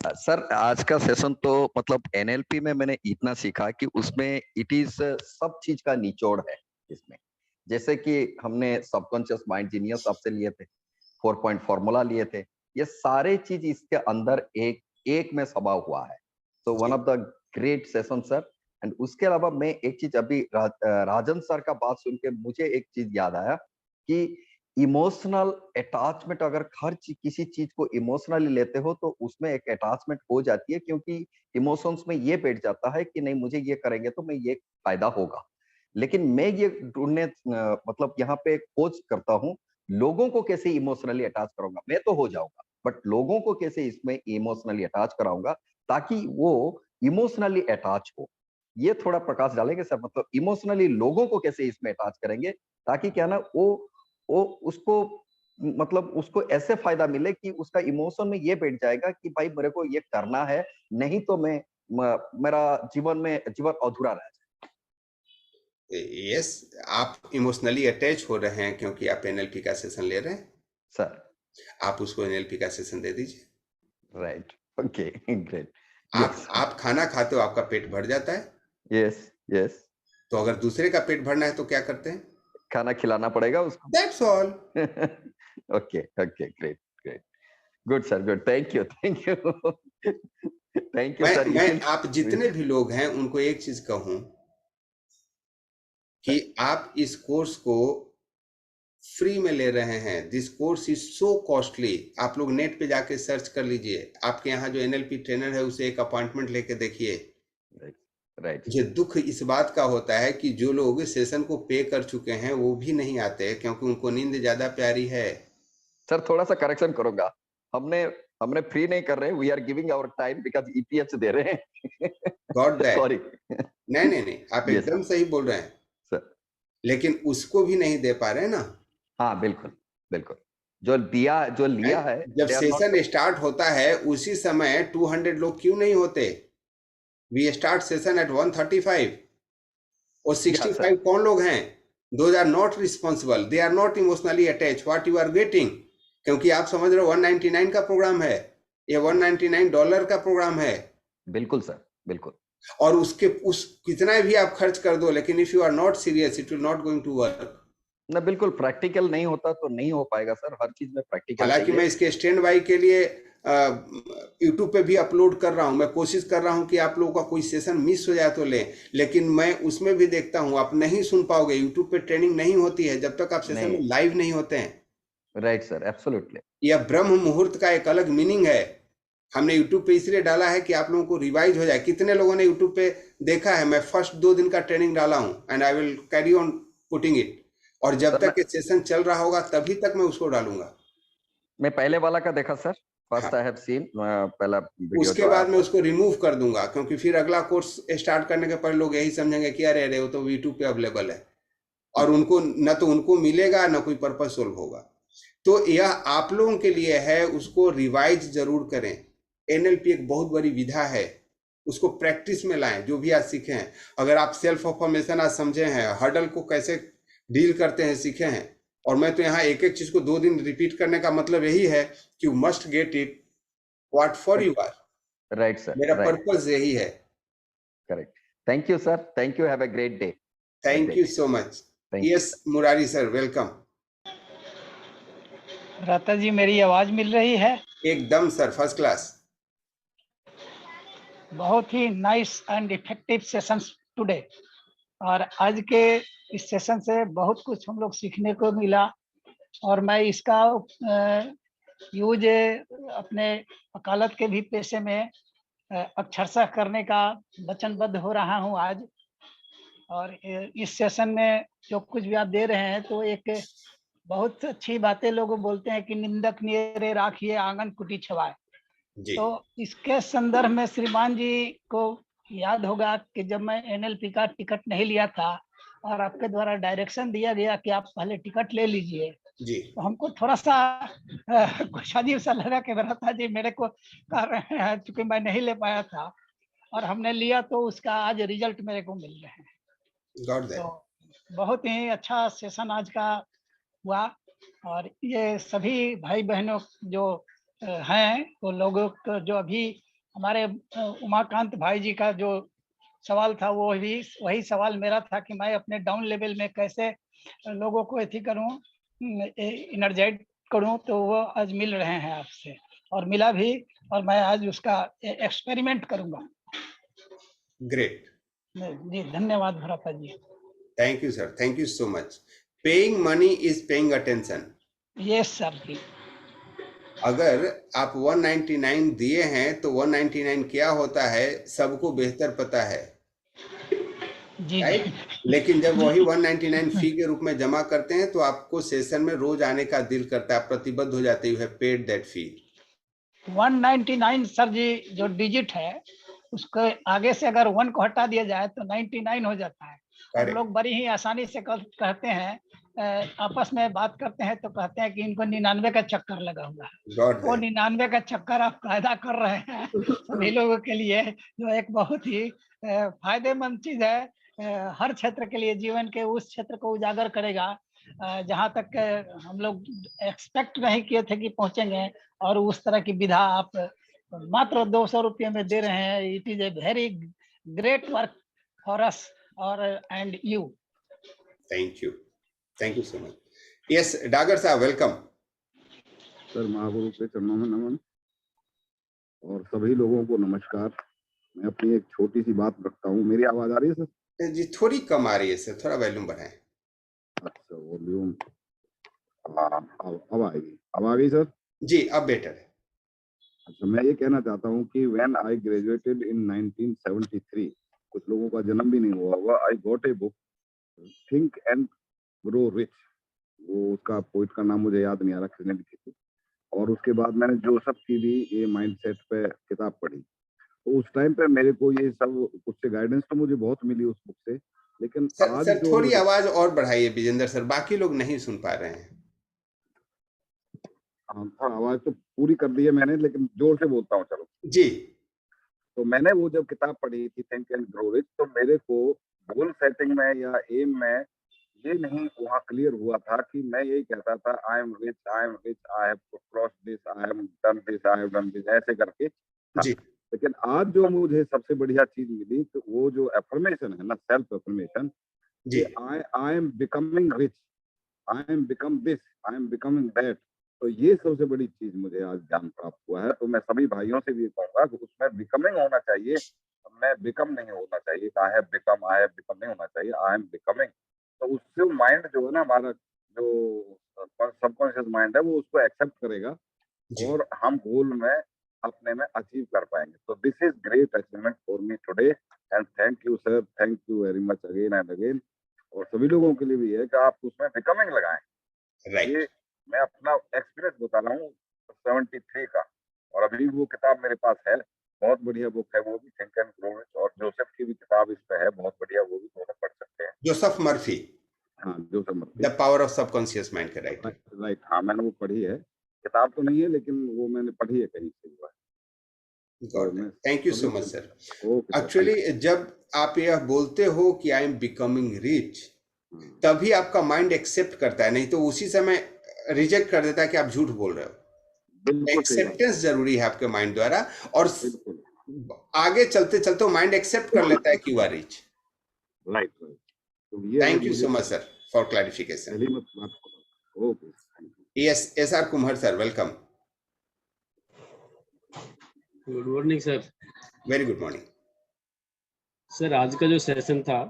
सर, आज का सेशन तो मतलब एनएलपी में मैंने इतना सीखा कि उसमें इट इज सब चीज का निचोड़ है इसमें। जैसे कि हमने सबकॉन्शियस माइंड जीनियस आपसे लिए थे, 4 पॉइंट फॉर्मूला लिए थे, ये सारे चीज इसके अंदर एक में समा हुआ है। तो one of the great session sir. And उसके अलावा मैं एक चीज अभी राजन सर का बात सुन के मुझे एक चीज याद आया कि इमोशनल अटैचमेंट, अगर किसी चीज को इमोशनली लेते हो तो उसमें एक अटैचमेंट हो जाती है, क्योंकि इमोशंस में ये बैठ जाता है कि नहीं, मुझे ये करेंगे तो मैं ये फायदा होगा। लेकिन मैं ये ढूंढने मतलब यहाँ पे खोज करता हूँ, लोगों को कैसे इमोशनली अटैच करूंगा। मैं तो हो जाऊंगा, बट लोगों को कैसे इसमें इमोशनली अटैच कराऊंगा ताकि वो इमोशनली अटैच हो। ये थोड़ा प्रकाश डालेंगे सर, मतलब इमोशनली लोगों को कैसे इसमें अटैच करेंगे ताकि क्या ना वो उसको मतलब उसको ऐसे फायदा मिले कि उसका इमोशन में ये बैठ जाएगा कि भाई मेरे को ये करना है, नहीं तो मेरा जीवन अधूरा रह यस, आप इमोशनली अटैच हो रहे हैं क्योंकि आप एनएलपी का सेशन ले रहे हैं। सर। आप उसको एनएलपी का सेशन दे दीजिए। Right, okay, great. आप खाना खाते हो, आपका पेट भर जाता है, यस यस, तो अगर दूसरे का पेट भरना है तो क्या करते हैं? खाना खिलाना पड़ेगा उसको। That's all. Okay okay, great great, good sir, good, thank you thank you thank you sir. मैं आप जितने भी लोग हैं उनको एक चीज कहूं कि आप इस कोर्स को फ्री में ले रहे हैं। This course is so costly. आप लोग नेट पे जाके सर्च कर लीजिए, आपके यहाँ जो एनएलपी ट्रेनर है उसे एक अपॉइंटमेंट लेके देखिए। राइट, मुझे दुख इस बात का होता है कि जो लोग सेशन को पे कर चुके हैं वो भी नहीं आते क्योंकि उनको नींद ज्यादा प्यारी है। सर थोड़ा सा करेक्शन करूंगा, हमने फ्री नहीं कर रहे, we are giving our time because EPH दे रहे हैं। Got that. सॉरी। नहीं, आप Yes, एकदम सही बोल रहे हैं, सर। लेकिन उसको भी नहीं दे पा रहे हैं ना। हाँ, बिल्कुल बिल्कुल, जो लिया है, जब they are not- session start होता है उसी समय 200 लोग क्यों नहीं होते? वी स्टार्ट सेशन एट 135 और 65 कौन लोग हैं? Those are not responsible, they are not emotionally attach what you are getting. क्योंकि आप समझ रहे हो 199 का प्रोग्राम है, ये $199 का प्रोग्राम है। बिल्कुल सर, बिल्कुल। और उस कितना भी आप खर्च कर दो, लेकिन if you are not serious it will not going to work. ना, बिल्कुल प्रैक्टिकल नहीं होता तो नहीं हो पाएगा सर, हर चीज में प्रैक्टिकल हालांकि चाहिए। मैं इसके स्टैंड बाई के लिए यूट्यूब पे भी अपलोड कर रहा हूं। मैं कोशिश कर रहा हूं कि आप लोगों का कोई सेशन मिस हो जाए तो लें, लेकिन मैं उसमें भी देखता हूं आप नहीं सुन पाओगे। यूट्यूब पे ट्रेनिंग नहीं होती है जब तक आप सेशन में लाइव नहीं होते हैं। Right sir, absolutely. यह ब्रह्म मुहूर्त का एक अलग मीनिंग है। हमने यूट्यूब पे इसलिए डाला है कि आप लोगों को रिवाइज हो जाए। कितने लोगों ने यूट्यूब पे देखा है? मैं फर्स्ट 2 दिन का ट्रेनिंग डाला हूं and I will carry on putting it, और जब तक ये सेशन चल रहा होगा तभी तक मैं उसको डालूंगा। मैं पहले वाला का देखा sir, first I have seen, पहला वीडियो। उसके बाद मैं उसको रिमूव कर दूंगा, क्योंकि फिर अगला कोर्स स्टार्ट करने के पहले लोग यही समझेंगे कि अरे अरे वो तो यूट्यूब पे अवेलेबल है, और उनको न तो उनको मिलेगा न कोई पर्पस सोल्व होगा। तो यह आप लोगों के लिए है, उसको रिवाइज जरूर करें। एनएलपी एक बहुत बड़ी विधा है, उसको प्रैक्टिस में लाएं। जो भी आज सीखे हैं, अगर आप सेल्फ अफर्मेशन आज समझे हैं, हर्डल को कैसे डील करते हैं सीखे हैं, और मैं तो यहाँ एक एक चीज को 2 दिन रिपीट करने का मतलब यही है कि you must get it what for you are. Right sir, मेरा पर्पस यही है। Correct. Thank you sir, thank you, have a great day. Thank you so much. Yes Murari sir, welcome. भ्राता जी, मेरी आवाज मिल रही है? एकदम सर, फर्स्ट क्लास। बहुत ही nice and effective sessions today, और आज के इस सेशन से बहुत कुछ हम लोग सीखने को मिला, और मैं इसका यूज अपने वकालत के भी पेशे में अक्षरशः करने का वचनबद्ध हो रहा हूं आज। और इस सेशन में जो कुछ भी आप दे रहे हैं तो एक बहुत अच्छी बातें लोग बोलते हैं कि निंदक नियरे राखिए आंगन कुटी छवाए। तो इसके संदर्भ में श्रीमान जी को याद होगा कि जब मैं एनएलपी का टिकट नहीं लिया था और आपके द्वारा डायरेक्शन दिया गया कि आप पहले टिकट ले लीजिए, तो हमको थोड़ा सा कुछ अजीब सा लगा कि भ्राता जी मेरे को कह रहे हैं, चूंकि मैं नहीं ले पाया था और हमने लिया तो उसका आज रिजल्ट मेरे को मिल रहे हैं। तो बहुत ही अच्छा सेशन आज का हुआ, और ये सभी भाई बहनों जो हैं वो लोगों को, जो अभी हमारे उमाकांत भाई जी का जो सवाल था वो भी वही सवाल मेरा था कि मैं अपने डाउन लेवल में कैसे लोगों को एथी करूं, एनर्जाइज करूं, तो वो आज मिल रहे हैं आपसे, और मिला भी, और मैं आज उसका एक्सपेरिमेंट करूंगा। ग्रेट जी, धन्यवाद भ्राता जी। Thank you sir, thank you so much. Paying money is paying attention. Yes sir जी। अगर आप 199 दिए हैं तो 199 क्या होता है सबको बेहतर पता है, जी राइट? जी लेकिन जब वही 199 फी के रूप में जमा करते हैं तो आपको सेशन में रोज आने का दिल करता है, आप प्रतिबद्ध हो जाते हैं, पेड दैट फी। 199 सर जी जो डिजिट है उसके आगे से अगर 1 को हटा दिया जाए तो 99 हो जाता है। हम करेक्ट, लोग बड़ी ही आसानी से कहते हैं, आपस में बात करते हैं तो कहते हैं कि इनको 99 का चक्कर लगा हुआ है। गॉट वो दैट। 99 का चक्कर आप कायदा कर रहे हैं सभी लोगों के लिए, जो एक बहुत ही फायदेमंद चीज है। हर क्षेत्र के लिए, जीवन के उस क्षेत्र को उजागर करेगा जहाँ तक हम लोग एक्सपेक्ट नहीं किए थे कि पहुंचेंगे, और उस तरह की विधा आप मात्र 200 रुपये में दे रहे हैं। It is a very great work for us और and you. Thank you so much. Yes Dagar साहब, वेलकम। सर महागुरु के चरणों में नमन और सभी लोगों को नमस्कार। मैं अपनी एक छोटी सी बात रखता हूँ। मेरी आवाज आ रही है सर? जी थोड़ी कम आ रही है सर, थोड़ा वॉल्यूम बढ़ाएं। अच्छा वॉल्यूम, अब आएगी, अब आ गई सर? जी अब बेटर है। अच्छा, मैं ये कहना चाहता हूँ कि व्हेन आई ग्रेजुएटेड इन 1973, कुछ लोगों का जन्म भी नहीं हुआ होगा, I got a book think and grow rich. वो उसका पोइट का नाम मुझे याद नहीं आ रहा, किसने लिखी थी। और उसके बाद मैंने जोसेफ की भी ये माइंडसेट पे किताब पढ़ी। तो उस टाइम पे मेरे को ये सब उससे गाइडेंस तो मुझे बहुत मिली उस बुक से, लेकिन आज सर जो थोड़ी आवाज और बढ़ाइए विजेंद्र सर, बाकी लोग नहीं सुन पा रहे हैं। हाँ, आवाज तो पूरी कर दी है मैंने, लेकिन जोर से बोलता हूँ चलो। जी तो मैंने वो जब किताब पढ़ी थी थिंक एंड ग्रो रिच, तो मेरे को गोल सेटिंग में या एम में ये नहीं वहाँ क्लियर हुआ था कि मैं यही कहता था I am rich, I have cross this, I am done this, I have done this, ऐसे करके था। जी लेकिन आज जो मुझे सबसे बढ़िया चीज मिली, तो वो जो एफर्मेशन है ना, सेल्फ एफर्मेशन, जी I am becoming rich, I am become this, I am becoming that. तो ये सबसे बड़ी चीज मुझे आज ज्ञान प्राप्त हुआ है। तो मैं सभी भाइयों से भी कहूंगा कि उसमें बिकमिंग होना चाहिए, मैं बिकम नहीं होना चाहिए। आई हैव बिकम नहीं होना चाहिए, आई एम बिकमिंग। तो उससे माइंड जो है ना हमारा, जो सबकॉन्शियस माइंड है, वो उसको एक्सेप्ट करेगा जी और हम गोल में अपने में अचीव कर पाएंगे। तो this is great achievement for me today and thank you sir, thank you very much again and again. और सभी लोगों के लिए भी है कि आप उसमें बिकमिंग लगाएं। राइट। ये मैं अपना एक्सपीरियंस बता रहा हूँ 73 का, और अभी वो किताब मेरे पास है, बहुत बढ़िया बुक है वो भी, थिंक एंड ग्रो रिच। और जोसेफ की भी किताब इस पे है, बहुत बढ़िया, वो भी दोनों पढ़ सकते हैं। जोसेफ मर्फी, हाँ, Joseph Murphy, the power of subconscious mind का राइटर। राइट। हाँ, मैंने वो पढ़ी है, किताब तो नहीं है लेकिन वो मैंने पढ़ी है कहीं से हुआ। God thank you so much sir. Okay actually जब आप यह बोलते हो कि आई एम बिकमिंग रिच, तभी आपका माइंड एक्सेप्ट करता है, नहीं तो उसी समय रिजेक्ट कर देता है कि आप झूठ बोल रहे हो। बिल्कुल सही बात, एक्सेप्टेंस जरूरी है आपके माइंड द्वारा, और बिल्कुल आगे चलते चलते माइंड एक्सेप्ट कर लेता है कि यू आर रिच। राइट। तो ये thank you so much sir for clarification. पहली बात। Okay, thank you. Yes S R Kumhar sir, welcome. Good morning sir. Very good morning sir, आज का जो सेशन था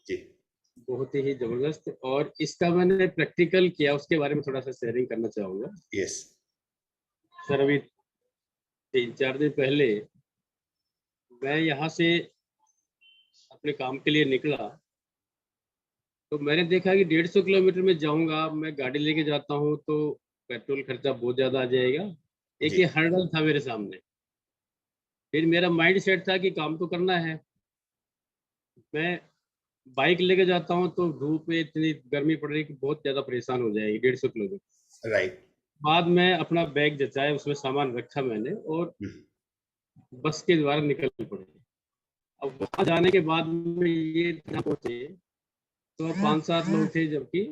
जी, बहुत ही जबरदस्त, और इसका मैंने प्रैक्टिकल किया, उसके बारे में थोड़ा सा शेयरिंग करना चाहूँगा। यस सर, अभी 3-4 दिन पहले मैं यहाँ से अपने काम के लिए निकला, तो मैंने देखा कि 150 किलोमीटर में जाऊँगा, मैं गाड़ी लेके जाता हूँ तो पेट्रोल खर्चा बहुत ज़्यादा आ जाएगा। एक जी। ये हर्डल था मेरे सामने। फिर मेरा माइंड सेट था कि काम तो करना है। मैं बाइक लेके जाता हूँ तो धूप में इतनी गर्मी पड़ रही कि बहुत ज़्यादा परेशान हो जाएगी 150 किलोमीटर। राइट। बाद में अपना बैग जचाया, उसमें सामान रखा मैंने, और बस के द्वारा निकल पड़े। अब वहाँ जाने के बाद में ये पहुंचे तो 5-7 लोग थे, जबकि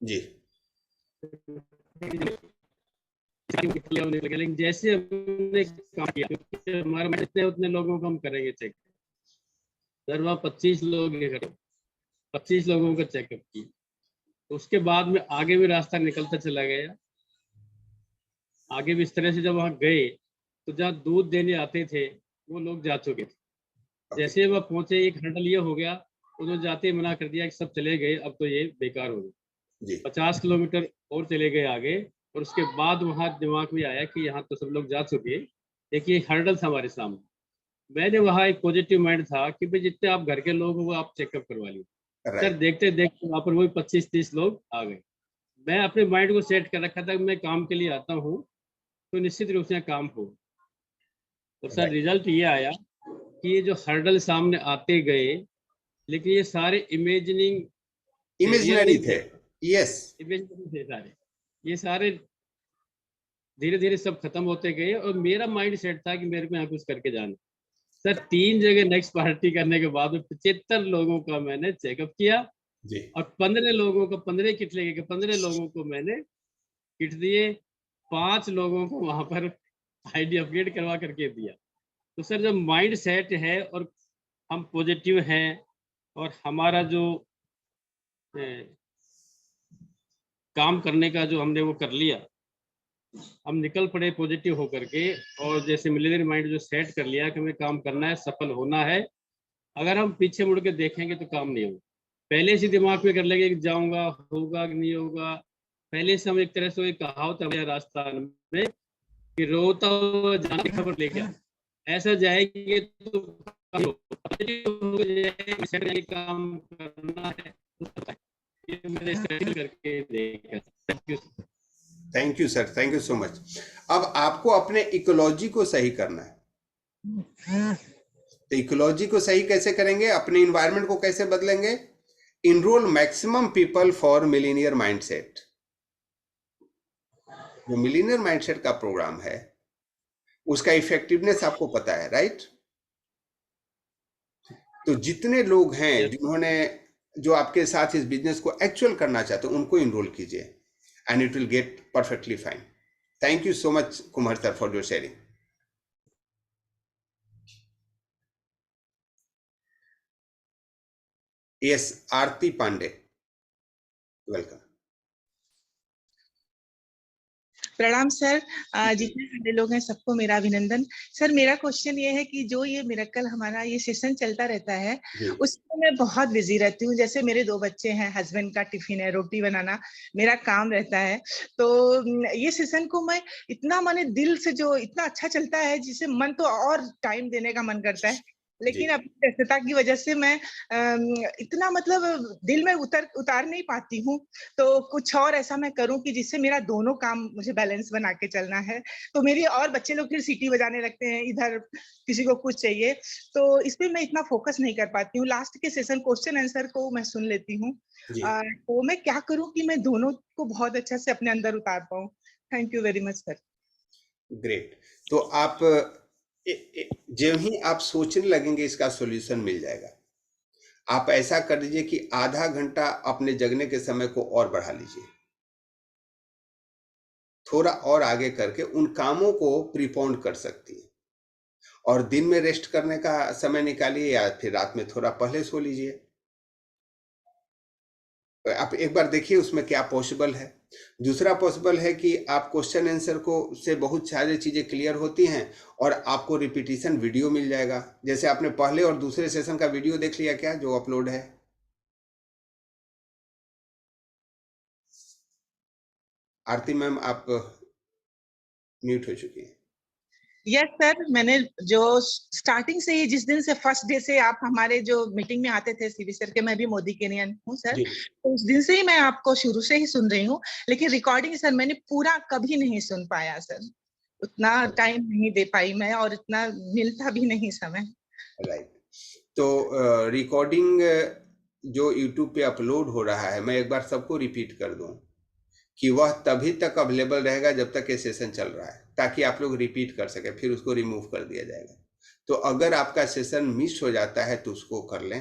जी लेकिन जैसे हमने काम किया, क्योंकि हमारे में जितने उतने लोगों को हम करेंगे चेक। सर वहाँ 25 लोग 25 लोगों का चेकअप की। तो उसके बाद में आगे भी रास्ता निकलता चला गया। आगे भी इस तरह से जब वहाँ गए तो जहाँ दूध देने आते थे वो लोग जा चुके थे। जैसे वह पहुंचे, एक हर्डल ये हो गया, उन्होंने जाते ही मना कर दिया कि सब चले गए, अब तो ये बेकार हो गया। 50 किलोमीटर और चले गए आगे, और उसके बाद वहाँ दिमाग में आया कि यहाँ तो सब लोग जा चुके, एक ये हर्डल था हमारे सामने। मैंने वहाँ एक पॉजिटिव माइंड था कि भाई जितने आप घर के लोग हो वो आप चेकअप करवा लीजिए। सर राइट देखते देखते वहाँ पर वही 25-30 लोग आ गए। मैं अपने माइंड को सेट कर रखा था कि मैं काम के लिए आता हूँ तो निश्चित रूप से काम हो। और सर राइट रिजल्ट ये आया कि ये जो हर्डल सामने आते गए, लेकिन ये सारे इमेजिनिंग इमेजिनरी थे। यस इमेजिनरी थे सारे, ये सारे धीरे धीरे सब खत्म होते गए। और मेरा माइंड सेट था कि मेरे को यहाँ कुछ करके जाना। सर 3 जगह नेक्स्ट पार्टी करने के बाद 75 लोगों का मैंने चेकअप किया जी और 15 लोगों को 15 किट लेके 15 लोगों को मैंने किट दिए, 5 लोगों को वहां पर आईडी अपग्रेड करवा करके दिया। तो सर जब माइंड सेट है और हम पॉजिटिव हैं और हमारा जो काम करने का जो हमने वो कर लिया, हम निकल पड़े पॉजिटिव होकर के। और जैसे मिलियनर माइंड जो सेट कर लिया कि हमें काम करना है, सफल होना है। अगर हम पीछे मुड़ के देखेंगे तो काम नहीं होगा। पहले से दिमाग में कर लेंगे कि जाऊंगा, होगा कि नहीं होगा। पहले से हम एक तरह से एक कहावत है राजस्थान में कि रोता हुआ जाने की खबर लेके आ। ऐसा जाएंगे तो काम करना है। ये मैंने स्टडी करके देखा। Thank you sir, thank you so much. अब आपको अपने इकोलॉजी को सही करना है। तो इकोलॉजी को सही कैसे करेंगे, अपने इन्वायरमेंट को कैसे बदलेंगे? Enrol maximum people for millionaire mindset. जो मिलीनियर माइंडसेट का प्रोग्राम है उसका इफेक्टिवनेस आपको पता है, राइट? तो जितने लोग हैं जिन्होंने जो आपके साथ इस बिजनेस को एक्चुअल करना चाहते हैं उनको इनरोल कीजिए and it will get perfectly fine. Thank you so much, Kumar sir, for your sharing. Yes, Aarti Pandey, welcome. प्रणाम सर। जितने सारे लोग हैं सबको मेरा अभिनंदन। सर मेरा क्वेश्चन ये है कि जो ये मिरेकल हमारा ये सेशन चलता रहता है उसमें मैं बहुत बिजी रहती हूँ। जैसे मेरे 2 बच्चे हैं, हस्बैंड का टिफिन है, रोटी बनाना मेरा काम रहता है। तो ये सेशन को मैं इतना माने दिल से जो इतना अच्छा चलता है जिसे मन तो और टाइम देने का मन करता है, लेकिन अपनी व्यस्तता की वजह से मैं इतना मतलब दिल में उतार नहीं पाती हूँ। तो कुछ और ऐसा मैं करूँ कि जिससे मेरा दोनों काम मुझे बैलेंस बना के चलना है। तो मेरी और बच्चे लोग फिर सीटी बजाने लगते हैं, इधर किसी को कुछ चाहिए, तो इस पे मैं इतना फोकस नहीं कर पाती हूँ। लास्ट के सेशन क्वेश्चन आंसर को मैं सुन लेती हूँ। तो मैं क्या करूँ कि मैं दोनों को बहुत अच्छा से अपने अंदर उतार पाऊँ? Thank you very much sir. Great. तो आप जब ही आप सोचने लगेंगे इसका सॉल्यूशन मिल जाएगा। आप ऐसा कर दीजिए कि आधा घंटा अपने जगने के समय को और बढ़ा लीजिए, थोड़ा और आगे करके उन कामों को प्रीपोन कर सकती है। और दिन में रेस्ट करने का समय निकालिए या फिर रात में थोड़ा पहले सो लीजिए। आप एक बार देखिए उसमें क्या पॉसिबल है। दूसरा पॉसिबल है कि आप क्वेश्चन आंसर को से बहुत सारी चीजें क्लियर होती हैं और आपको रिपीटिशन वीडियो मिल जाएगा। जैसे आपने पहले और दूसरे सेशन का वीडियो देख लिया क्या, जो अपलोड है? आरती मैम आप म्यूट हो चुकी हैं। यस सर, मैंने जो स्टार्टिंग से ही, जिस दिन से फर्स्ट डे से आप हमारे जो मीटिंग में आते थे सीवी सर के, मैं भी मोदी केनियन हूँ सर, तो उस दिन से ही मैं आपको शुरू से ही सुन रही हूँ। लेकिन रिकॉर्डिंग सर मैंने पूरा कभी नहीं सुन पाया सर, उतना टाइम नहीं दे पाई मैं और इतना मिलता भी नहीं समय। राइट। तो रिकॉर्डिंग जो यूट्यूब पे अपलोड हो रहा है, मैं एक बार सबको रिपीट कर दूं कि वह तभी तक अवेलेबल रहेगा जब तक ये सेशन चल रहा है, ताकि आप लोग रिपीट कर सके, फिर उसको रिमूव कर दिया जाएगा। तो अगर आपका सेशन मिस हो जाता है तो उसको कर लें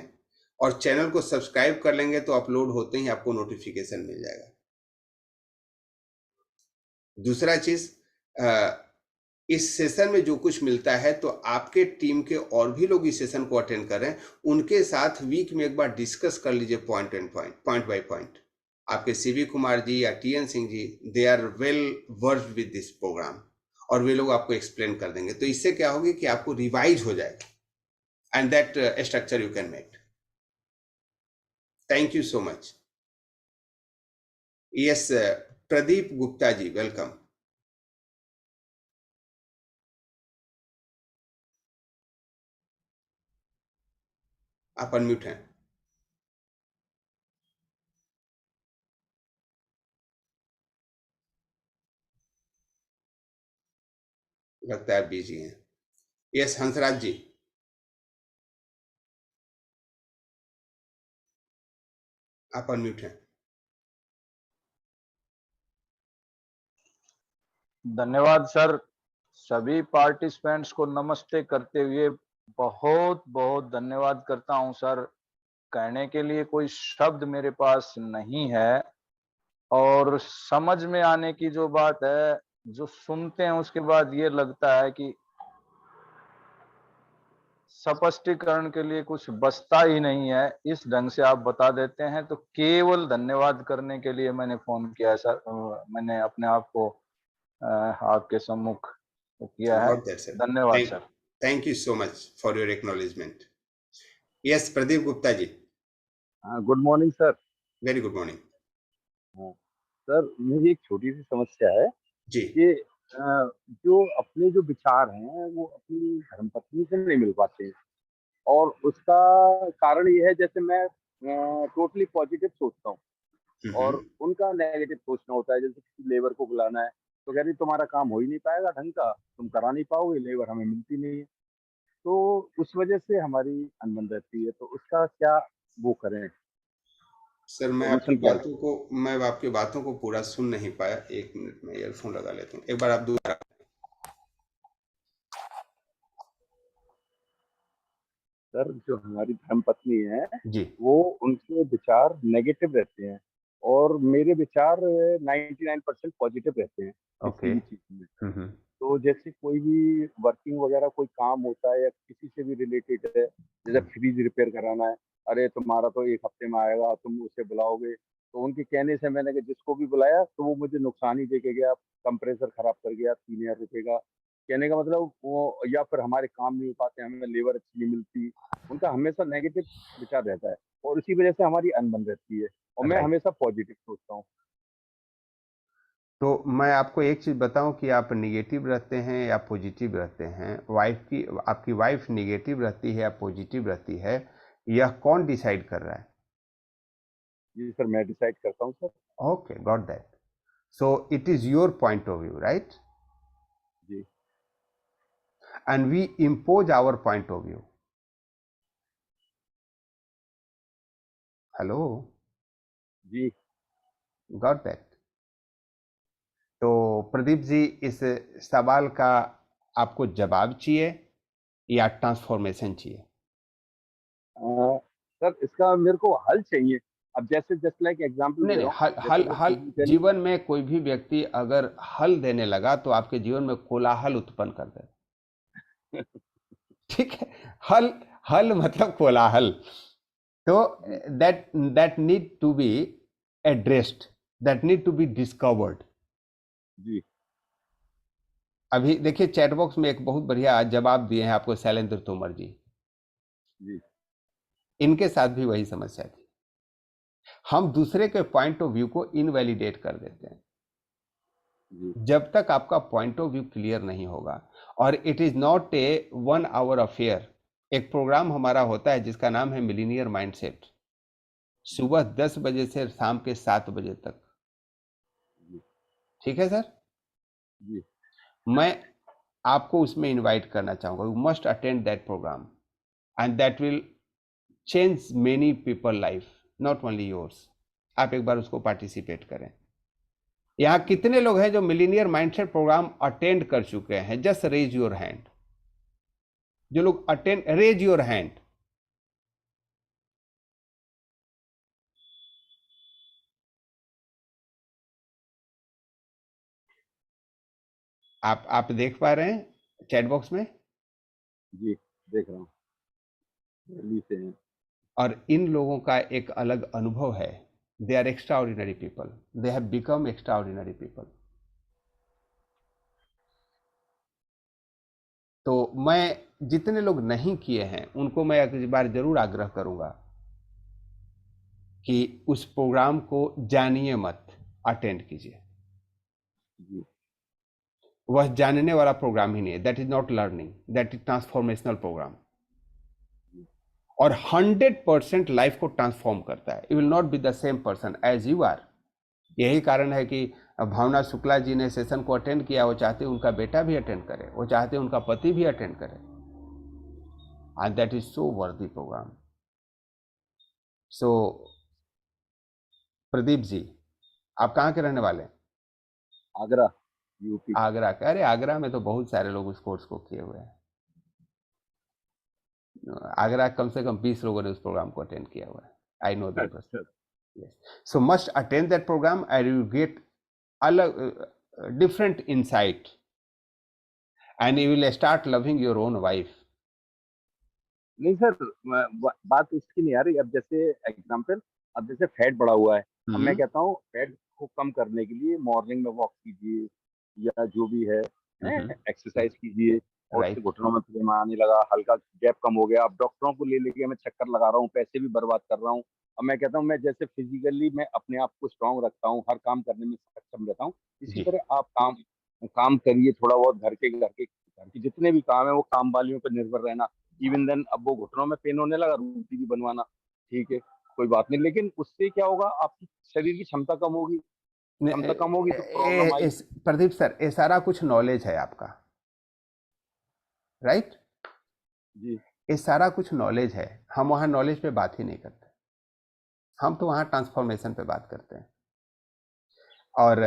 और चैनल को सब्सक्राइब कर लेंगे तो अपलोड होते ही आपको नोटिफिकेशन मिल जाएगा। दूसरा चीज, इस सेशन में जो कुछ मिलता है तो आपके टीम के और भी लोग इस सेशन को अटेंड कर रहे हैं, उनके साथ वीक में एक बार डिस्कस कर लीजिए पॉइंट बाय पॉइंट। आपके सीवी कुमार जी या TN Singh ji, they are well versed with this programme और वे लोग आपको एक्सप्लेन कर देंगे। तो इससे क्या होगी कि आपको रिवाइज हो जाएगा and that structure you can make. Thank you so much. Yes Pradeep Gupta ji, welcome. आप अनम्यूट हैं। लगता है बिजी हैं। यस, हंसराज जी। आप अनम्यूट हैं। धन्यवाद सर। सभी पार्टिसिपेंट्स को नमस्ते करते हुए बहुत बहुत धन्यवाद करता हूं सर। कहने के लिए कोई शब्द मेरे पास नहीं है, और समझ में आने की जो बात है, जो सुनते हैं उसके बाद ये लगता है कि स्पष्टीकरण के लिए कुछ बचता ही नहीं है। इस ढंग से आप बता देते हैं, तो केवल धन्यवाद करने के लिए मैंने फोन किया है सर। मैंने अपने आप को आपके सम्मुख किया है। Got that sir. धन्यवाद sir. Thank you so much for your acknowledgement. Yes, Pradeep Gupta ji. Good morning sir. Very good morning. Sir मेरी एक छोटी सी समस्या है जी। कि जो अपने जो विचार हैं वो अपनी धर्मपत्नी से नहीं मिल पाते हैं, और उसका कारण ये है, जैसे मैं टोटली पॉजिटिव सोचता हूँ और उनका नेगेटिव सोचना होता है। जैसे किसी लेबर को बुलाना है तो कह रही तुम्हारा काम हो ही नहीं पाएगा ढंग का, तुम करा नहीं पाओगे, लेबर हमें मिलती नहीं है। तो उस वजह से हमारी अनबन रहती है, तो उसका क्या वो करें? सर मैं आपकी बातों को पूरा सुन नहीं पाया। एक मिनट में ईयरफोन लगा लेता हूँ। एक बार आप दोबारा। सर जो हमारी धर्मपत्नी है जी। वो उनके विचार नेगेटिव रहते हैं और मेरे विचार 99% पॉजिटिव रहते हैं किसी भी चीज में। तो जैसे कोई भी वर्किंग वगैरह कोई काम होता है या किसी से भी रिलेटेड है, जैसे फ्रिज रिपेयर कराना है, अरे तुम्हारा तो एक हफ्ते में आएगा, तुम उसे बुलाओगे। तो उनके कहने से मैंने जिसको भी बुलाया तो वो मुझे नुकसान ही दे के गया, कंप्रेसर खराब कर गया 3000 रुपए का। कहने का मतलब वो, या फिर हमारे काम नहीं हो पाते, हमें लेबर अच्छी नहीं मिलती, उनका हमेशा नेगेटिव विचार रहता है और इसी वजह से हमारी अनबन रहती है और मैं हमेशा पॉजिटिव सोचता हूँ। तो मैं आपको एक चीज बताऊं कि आप निगेटिव रहते हैं या पॉजिटिव रहते हैं। आपकी वाइफ निगेटिव रहती है या पॉजिटिव रहती है, यह कौन डिसाइड कर रहा है? जी सर, मैं डिसाइड करता हूँ sir. Okay, got that. So it is your point of view, right? जी। And we impose our point of view. Hello जी, गॉट दैट। तो प्रदीप जी, इस सवाल का आपको जवाब चाहिए या ट्रांसफॉर्मेशन चाहिए? सर इसका मेरे को हल चाहिए। अब जैसे जस्ट लाइक एग्जांपल दे नहीं, रहा हूँ, हल जीवन में कोई भी व्यक्ति अगर हल देने लगा तो आपके जीवन में कोलाहल उत्पन्न कर दे। ठीक है, हल मतलब कोलाहल। तो that need to be addressed, that need to be discovered. जी। अभी देखिए चैट बॉक्स में एक बहुत बढ़िया जवाब दिए हैं आपको शैलेंद्र तोमर जी। जी। इनके साथ भी वही समस्या थी। हम दूसरे के पॉइंट ऑफ व्यू को इनवैलिडेट कर देते हैं। जब तक आपका पॉइंट ऑफ व्यू क्लियर नहीं होगा, और it is not a 1 hour affair. एक प्रोग्राम हमारा होता है जिसका नाम है मिलीनियर माइंडसेट, सुबह 10 बजे से शाम के 7 बजे तक। ठीक है सर? जी। मैं आपको उसमें इनवाइट करना चाहूंगा। You must attend that programme and that will change many people life, not only yours. आप एक बार उसको पार्टिसिपेट करें। यहां कितने लोग हैं जो मिलीनियर माइंडसेट प्रोग्राम अटेंड कर चुके हैं? Just raise your hand. जो लोग अटेंड, रेज योर हैंड। आप देख पा रहे हैं चैट बॉक्स में? जी देख रहा हूँ, दिल्ली से हैं। और इन लोगों का एक अलग अनुभव है। They are extraordinary people, they have become extraordinary people. तो मैं जितने लोग नहीं किए हैं उनको मैं एक बार जरूर आग्रह करूंगा कि उस प्रोग्राम को जानिए मत, अटेंड कीजिए। जी वह जानने वाला प्रोग्राम ही नहीं है, that is not learning, that is transformational programme, और 100% लाइफ को ट्रांसफॉर्म करता है। You will not be the same person as you are. यही कारण है कि भावना शुक्ला जी ने सेशन को अटेंड किया, वो चाहते उनका बेटा भी अटेंड करे, वो चाहते उनका पति भी अटेंड करे, एंड दैट इज सो वर्दी प्रोग्राम। सो प्रदीप जी, आप कहाँ के रहने वाले हैं? आगरा, यूपी। आगरा के? अरे आगरा में तो बहुत सारे लोग उस कोर्स को किए हुए हैं। आगरा कम से कम 20 लोगों ने उस प्रोग्राम को अटेंड किया हुआ है। I know that. Yes. So must attend that program and you get different insight, and you will start loving your own wife. नहीं सर, बात उसकी नहीं आ रही। अब जैसे एग्जांपल, अब जैसे फैट बढ़ा हुआ है, अब मैं कहता हूँ फैट को कम करने के लिए मॉर्निंग में वॉक कीजिए या जो भी है एक्सरसाइज कीजिए, और उससे घुटनों में पेन आने लगा, हल्का गैप कम हो गया। अब डॉक्टरों को ले लेके मैं चक्कर लगा रहा हूँ, पैसे भी बर्बाद कर रहा हूँ। अब मैं कहता हूँ मैं जैसे फिजिकली मैं अपने आप को स्ट्रांग रखता हूँ, हर काम करने में सक्षम रहता हूँ, इसी तरह आप काम करिए थोड़ा बहुत। घर के जितने भी काम है वो काम वालियों पर निर्भर रहना। इवन देन अब वो घुटनों में पेन होने लगा, रोटी भी बनवाना, ठीक है कोई बात नहीं, लेकिन उससे क्या होगा, आपकी शरीर की क्षमता कम होगी। क्षमता कम होगी तो प्रॉब्लम आएगी। प्रदीप सर, ये सारा कुछ नॉलेज है आपका, राइट? जी, ये सारा कुछ नॉलेज है। हम वहाँ नॉलेज पे बात ही नहीं करते, हम तो वहाँ ट्रांसफॉर्मेशन पे बात करते हैं। और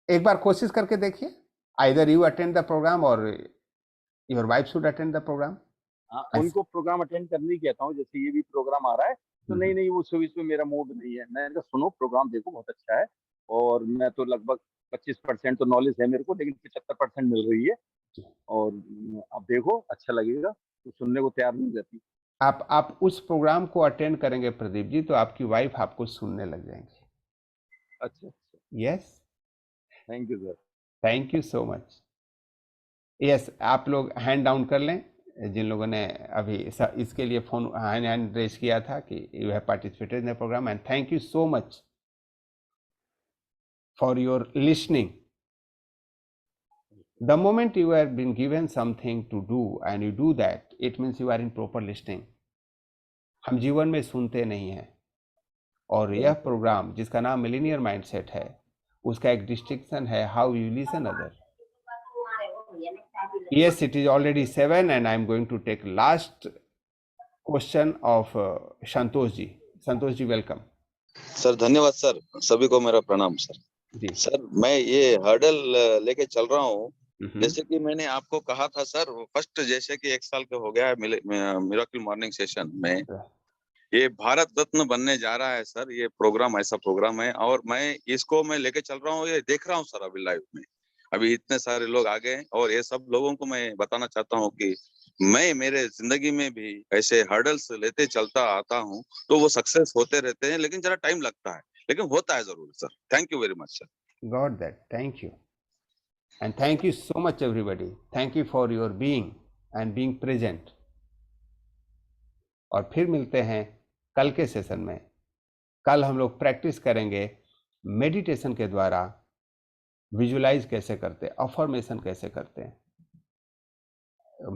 एक बार कोशिश करके देखिए, either you attend the programme और your wife should attend the programme. हाँ, उनको प्रोग्राम अटेंड करने की कहता हूँ। जैसे ये भी प्रोग्राम आ रहा है तो नहीं वो इसमें मेरा मूड नहीं है। मैं तो सुनो प्रोग्राम देखो, बहुत अच्छा है, और मैं तो लगभग 25% तो नॉलेज है मेरे को, लेकिन 75% मिल रही है। और अब देखो अच्छा लगेगा तो सुनने को तैयार नहीं रहती। आप उस प्रोग्राम को अटेंड करेंगे प्रदीप जी, तो आपकी वाइफ आपको सुनने लग जाएंगी। अच्छा, yes, thank you sir. Thank you so much. Yes, आप लोग हैंड डाउन कर लें जिन लोगों ने अभी इसके लिए फोन हैंड रेज किया था कि you have participated in the programme, and thank you so much for your listening. The moment you have been given something to do and you do that, it means you are in proper listening. हम जीवन में सुनते नहीं हैं, और यह programme जिसका नाम मिलीनियर माइंडसेट है, उसका एक डिस्टिंक्शन है how you listen other. Yes, it is already 7 and I am going to take last question of Santosh ji. Santosh ji, welcome. Sir धन्यवाद सर, सभी को मेरा प्रणाम सर। जी सर, मैं ये हर्डल लेके चल रहा हूँ। जैसे कि मैंने आपको कहा था सर, फर्स्ट जैसे कि 1 साल का हो गया है मिरेकल मॉर्निंग सेशन में, ये भारत रत्न बनने जा रहा है सर। ये प्रोग्राम ऐसा प्रोग्राम है, और मैं लेके चल रहा हूँ, ये देख रहा हूँ सर अभी लाइव में। अभी इतने सारे लोग आ गए, और ये सब लोगों को मैं बताना चाहता हूँ कि मैं मेरे जिंदगी में भी ऐसे हर्डल्स लेते चलता आता हूँ, तो वो सक्सेस होते रहते हैं, लेकिन जरा टाइम लगता है, लेकिन होता है जरूर sir. Thank you very much sir. Got that. Thank you. And thank you so much everybody. Thank you for your being and being present. और फिर मिलते हैं कल के सेशन में। कल हम लोग प्रैक्टिस करेंगे मेडिटेशन के द्वारा विजुलाइज कैसे करते हैं, अफर्मेशन कैसे करते हैं।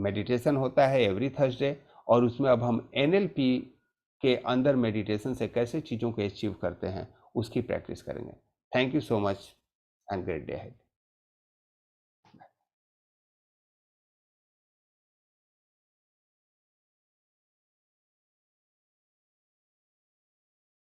मेडिटेशन होता है एवरी थर्सडे, और उसमें अब हम NLP के अंदर मेडिटेशन से कैसे चीज़ों को अचीव करते हैं उसकी प्रैक्टिस करेंगे। Thank you so much and great day ahead.